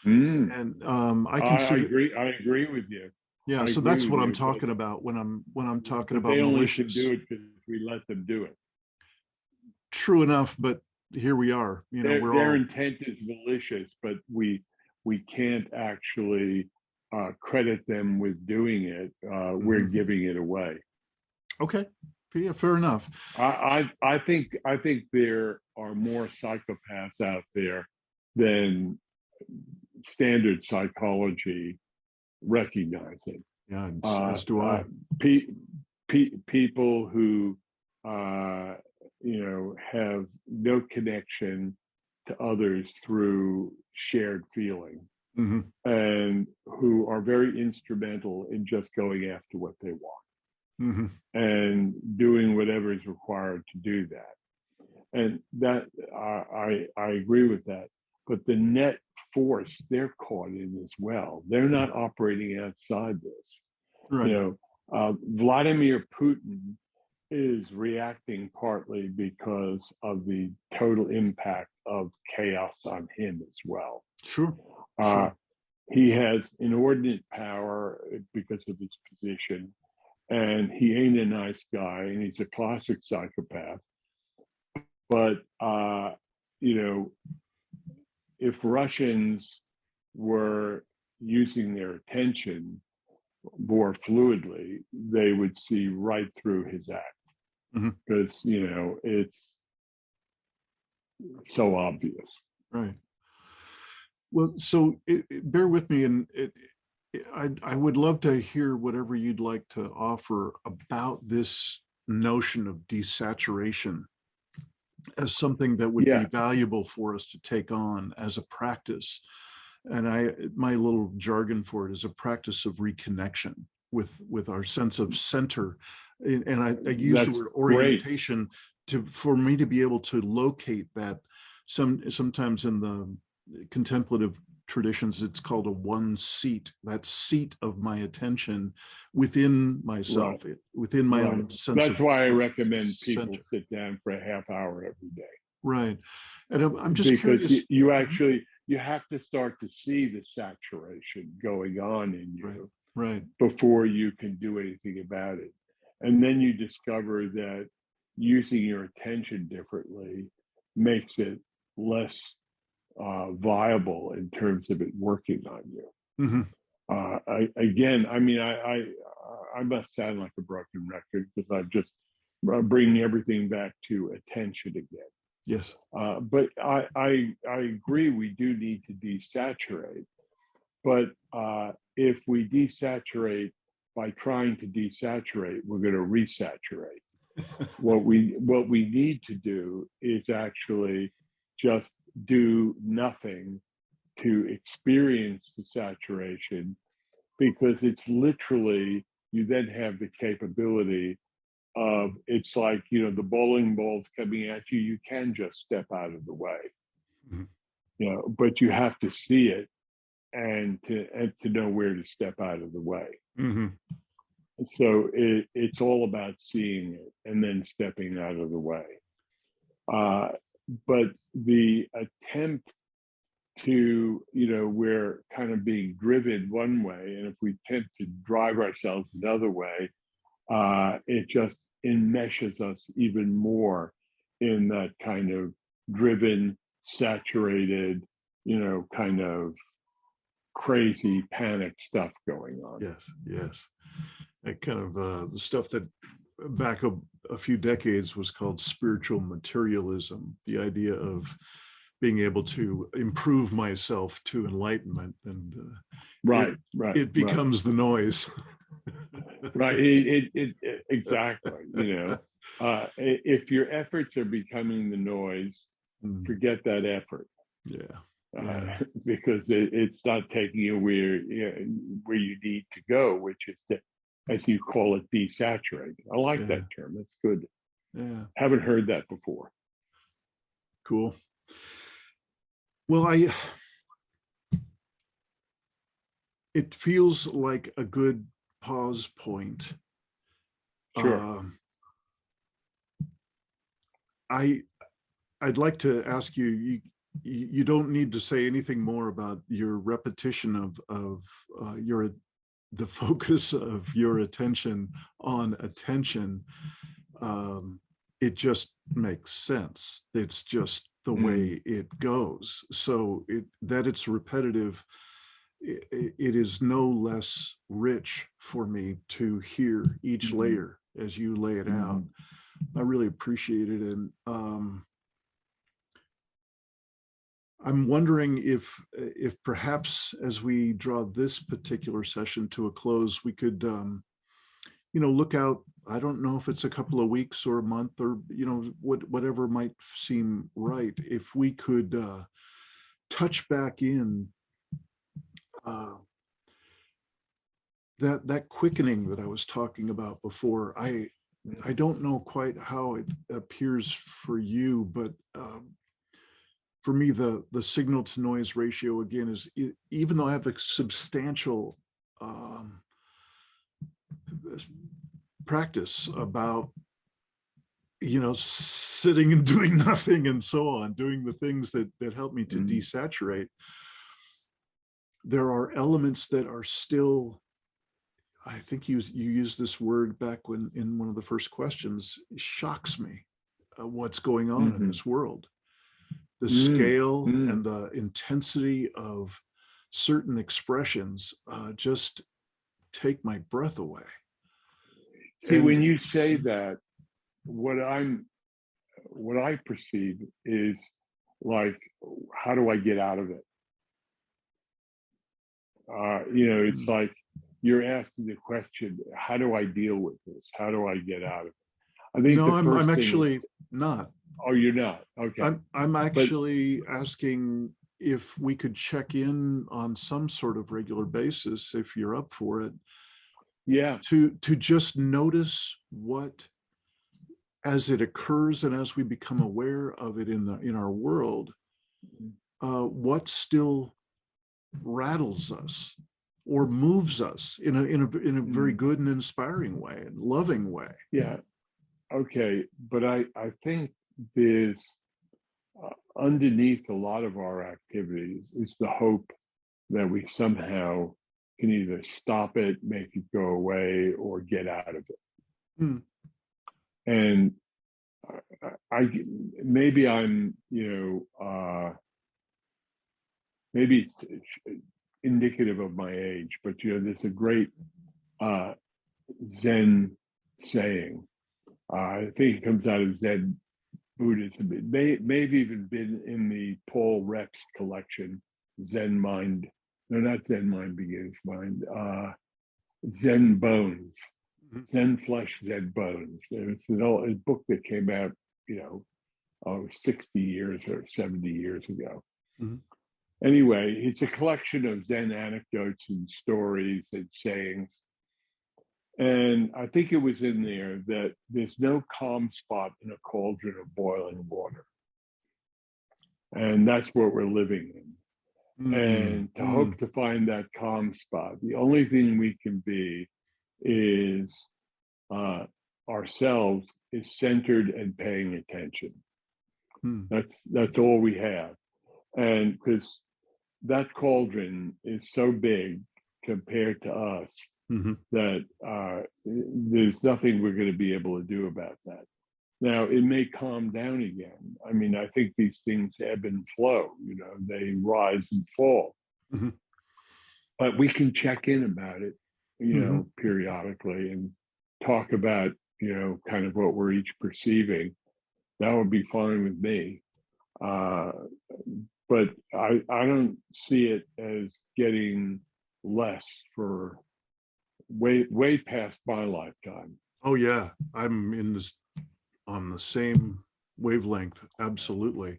And I agree with you. Yeah, so that's what I'm talking about when I'm talking about malicious. They only can do it because we let them do it. True enough, but here we are. Their intent is malicious, but we can't actually credit them with doing it. We're giving it away. Okay, yeah, fair enough. I think there are more psychopaths out there than standard psychology recognizing. Yeah, as do I. People who have no connection to others through shared feeling, and who are very instrumental in just going after what they want and doing whatever is required to do that. And that I agree with that. But the net force they're caught in as well. They're not operating outside this. Right. Vladimir Putin is reacting partly because of the total impact of chaos on him as well. Sure. He has inordinate power because of his position, and he ain't a nice guy, and he's a classic psychopath. But if Russians were using their attention more fluidly, they would see right through his act, because it's so obvious. Right. Well, so bear with me, and I would love to hear whatever you'd like to offer about this notion of desaturation as something that would be Yeah, valuable for us to take on as a practice. And my little jargon for it is a practice of reconnection with our sense of center. And I use the that's word great. orientation for me to be able to locate that. Sometimes in the contemplative traditions, it's called a one seat, that seat of my attention within Right, myself, within my right. own sense That's of why I recommend people center. sit down for a half hour every day, Right. And I'm just because curious. you actually you have to start to see the saturation going on in Right, you right. before you can do anything about it. And then you discover that using your attention differently makes it less viable in terms of it working on you. Hmm. Again, I mean, I must sound like a broken record because I'm just bringing everything back to attention again. Yes. But I agree we do need to desaturate. But if we desaturate by trying to desaturate, we're going to resaturate. What we need to do is actually just do nothing to experience the saturation, because it's literally, you then have the capability of, it's like, the bowling ball's coming at you, you can just step out of the way, Mhm. but you have to see it and to know where to step out of the way. Mhm. So it's all about seeing it and then stepping out of the way. But the attempt to, we're kind of being driven one way, and if we tend to drive ourselves another way, it just enmeshes us even more in that kind of driven, saturated, kind of crazy panic stuff going on. Yes, yes. That kind of the stuff that back a few decades was called spiritual materialism, the idea of being able to improve myself to enlightenment, and it Right, right, it right, becomes the noise. right. It exactly. If your efforts are becoming the noise, Mm, forget that effort, yeah, uh, yeah, because it's not taking you where you need to go, which is to, as you call it, desaturate. I like yeah, that term. That's good. yeah. Haven't heard that before. Cool. Well, it feels like a good pause point. Sure. Um, I I'd like to ask you, you don't need to say anything more about your repetition of your the focus of your attention on attention. It just makes sense. It's just the Mm, way it goes. So that it's repetitive, it is no less rich for me to hear each mm, layer as you lay it out. mm. I really appreciate it. And I'm wondering if perhaps as we draw this particular session to a close, we could look out. I don't know if it's a couple of weeks or a month, or whatever might seem right. If we could touch back in uh, that quickening that I was talking about before. I don't know quite how it appears for you, but for me, the signal to noise ratio again is, even though I have a substantial um, practice about sitting and doing nothing and so on, doing the things that help me to Mm. desaturate, there are elements that are still, I think you used this word back when in one of the first questions, shocks me, what's going on in Mhm. this world. The Mm. scale Mm. and the intensity of certain expressions just take my breath away. See, when And you say that, what I perceive is like, how do I get out of it? It's like you're asking the question, how do I deal with this? How do I get out of it? I think No, the first I'm thing actually not. oh, you're not. Okay. I'm But actually asking if we could check in on some sort of regular basis, if you're up for it, yeah, to just notice what, as it occurs and as we become aware of it in our world, what still rattles us or moves us in a very good and inspiring way and loving way. yeah. Okay. But I think there's underneath a lot of our activities is the hope that we somehow can either stop it, make it go away, or get out of it. Hmm. And I maybe I'm, maybe it's indicative of my age, but there's a great Zen saying. I think it comes out of Zen Buddhism. It may have even been in the Paul Rex collection, Zen Mind. No, not Zen Mind Begins Mind. Zen Bones, Zen Flesh, Zen Bones. It's an old book that came out, 60 years or 70 years ago. Mm-hmm. Anyway, it's a collection of Zen anecdotes and stories and sayings. And I think it was in there that there's no calm spot in a cauldron of boiling water. And that's what we're living in. And to hope to find that calm spot, the only thing we can be is ourselves, is centered and paying attention. That's all we have. And because that cauldron is so big compared to us, that there's nothing we're going to be able to do about that. Now, it may calm down again. I mean, I think these things ebb and flow, they rise and fall. But we can check in about it, periodically and talk about, kind of what we're each perceiving. That would be fine with me. But I don't see it as getting less for way past my lifetime. Oh yeah, I'm on the same wavelength. Absolutely.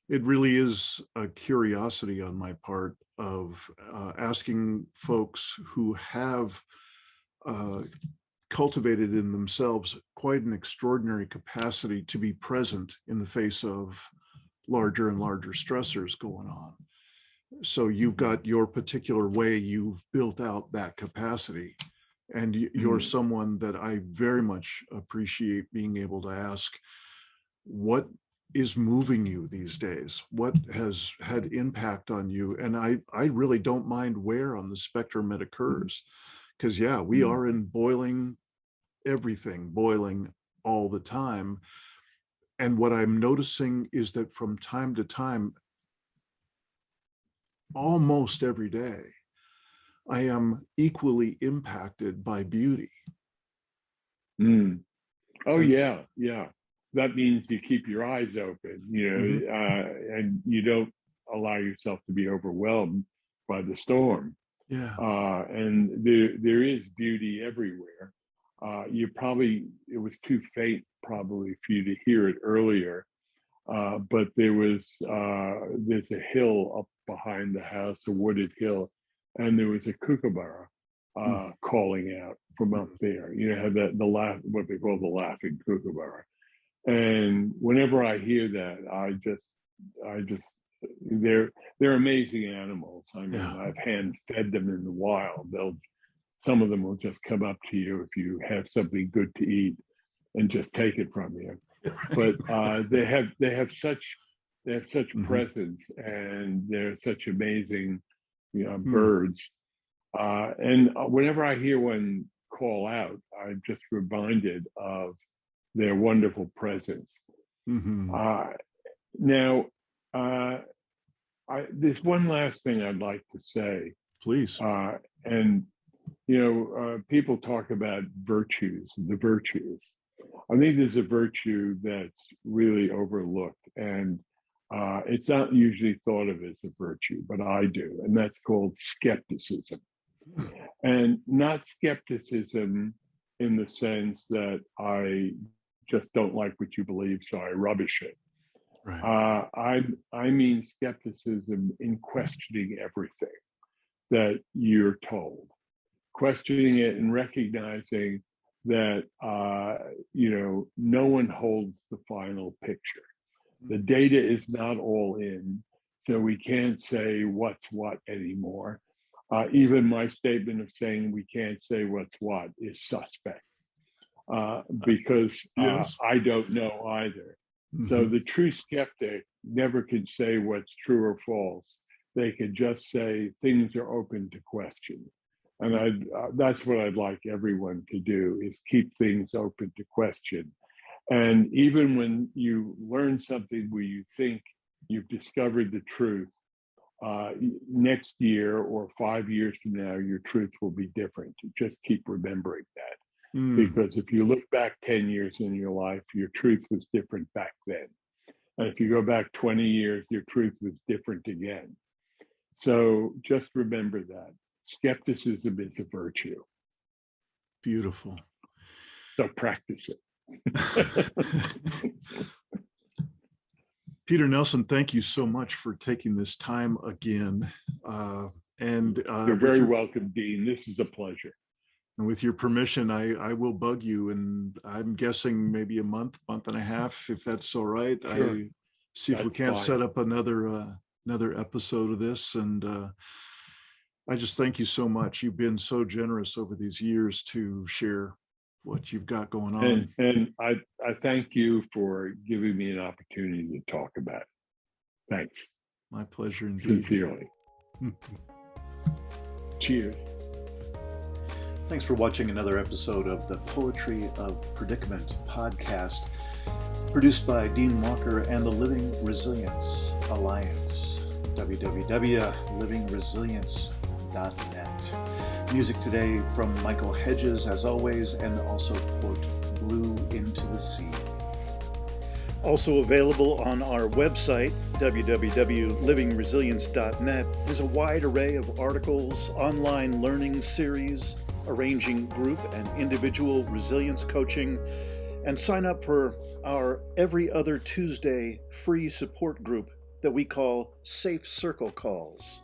It really is a curiosity on my part of asking folks who have cultivated in themselves quite an extraordinary capacity to be present in the face of larger and larger stressors going on. So you've got your particular way you've built out that capacity. And you're someone that I very much appreciate being able to ask, what is moving you these days? What has had impact on you? And I really don't mind where on the spectrum it occurs. Because yeah, we are in boiling all the time. And what I'm noticing is that from time to time, almost every day, I am equally impacted by beauty. Oh, yeah. That means you keep your eyes open, and you don't allow yourself to be overwhelmed by the storm. Yeah. And there is beauty everywhere. It was too faint probably for you to hear it earlier, but there's a hill up behind the house, a wooded hill, and there was a kookaburra calling out from up there. Had what they call the laughing kookaburra. And whenever I hear that, I just they're amazing animals. I mean, I've hand fed them in the wild. Some of them will just come up to you if you have something good to eat and just take it from you. But they have such presence, and they're such amazing, birds. And whenever I hear one call out, I'm just reminded of their wonderful presence. Now, there's one last thing I'd like to say. Please. And people talk about the virtues. I think there's a virtue that's really overlooked, and It's not usually thought of as a virtue, but I do, and that's called skepticism. And not skepticism in the sense that I just don't like what you believe, so I rubbish it. Right. I mean skepticism in questioning everything that you're told, questioning it and recognizing that no one holds the final picture. The data is not all in, so we can't say what's what anymore. Even my statement of saying we can't say what's what is suspect because Yes. I don't know either. So the true skeptic never can say what's true or false. They can just say things are open to question. And that's what I'd like everyone to do, is keep things open to question. And even when you learn something where you think you've discovered the truth, next year or 5 years from now, your truth will be different. Just keep remembering that. Because if you look back 10 years in your life, your truth was different back then. And if you go back 20 years, your truth was different again. So just remember that. Skepticism is a virtue. Beautiful. So practice it. Peter Nelson, thank you so much for taking this time again. You're very welcome, Dean. This is a pleasure. And with your permission, I will bug you, and I'm guessing maybe a month and a half, if that's all right. Sure. See if we can't fine. set up another episode of this. And I just thank you so much. You've been so generous over these years to share what you've got going on. And I thank you for giving me an opportunity to talk about it. Thanks. My pleasure indeed. Sincerely. Cheers. Thanks for watching another episode of the Poetry of Predicament podcast, produced by Dean Walker and the Living Resilience Alliance, www.livingresilience.net. Music today from Michael Hedges, as always, and also Port Blue Into the Sea. Also available on our website, www.livingresilience.net, is a wide array of articles, online learning series, arranging group and individual resilience coaching, and sign up for our every other Tuesday free support group that we call Safe Circle Calls.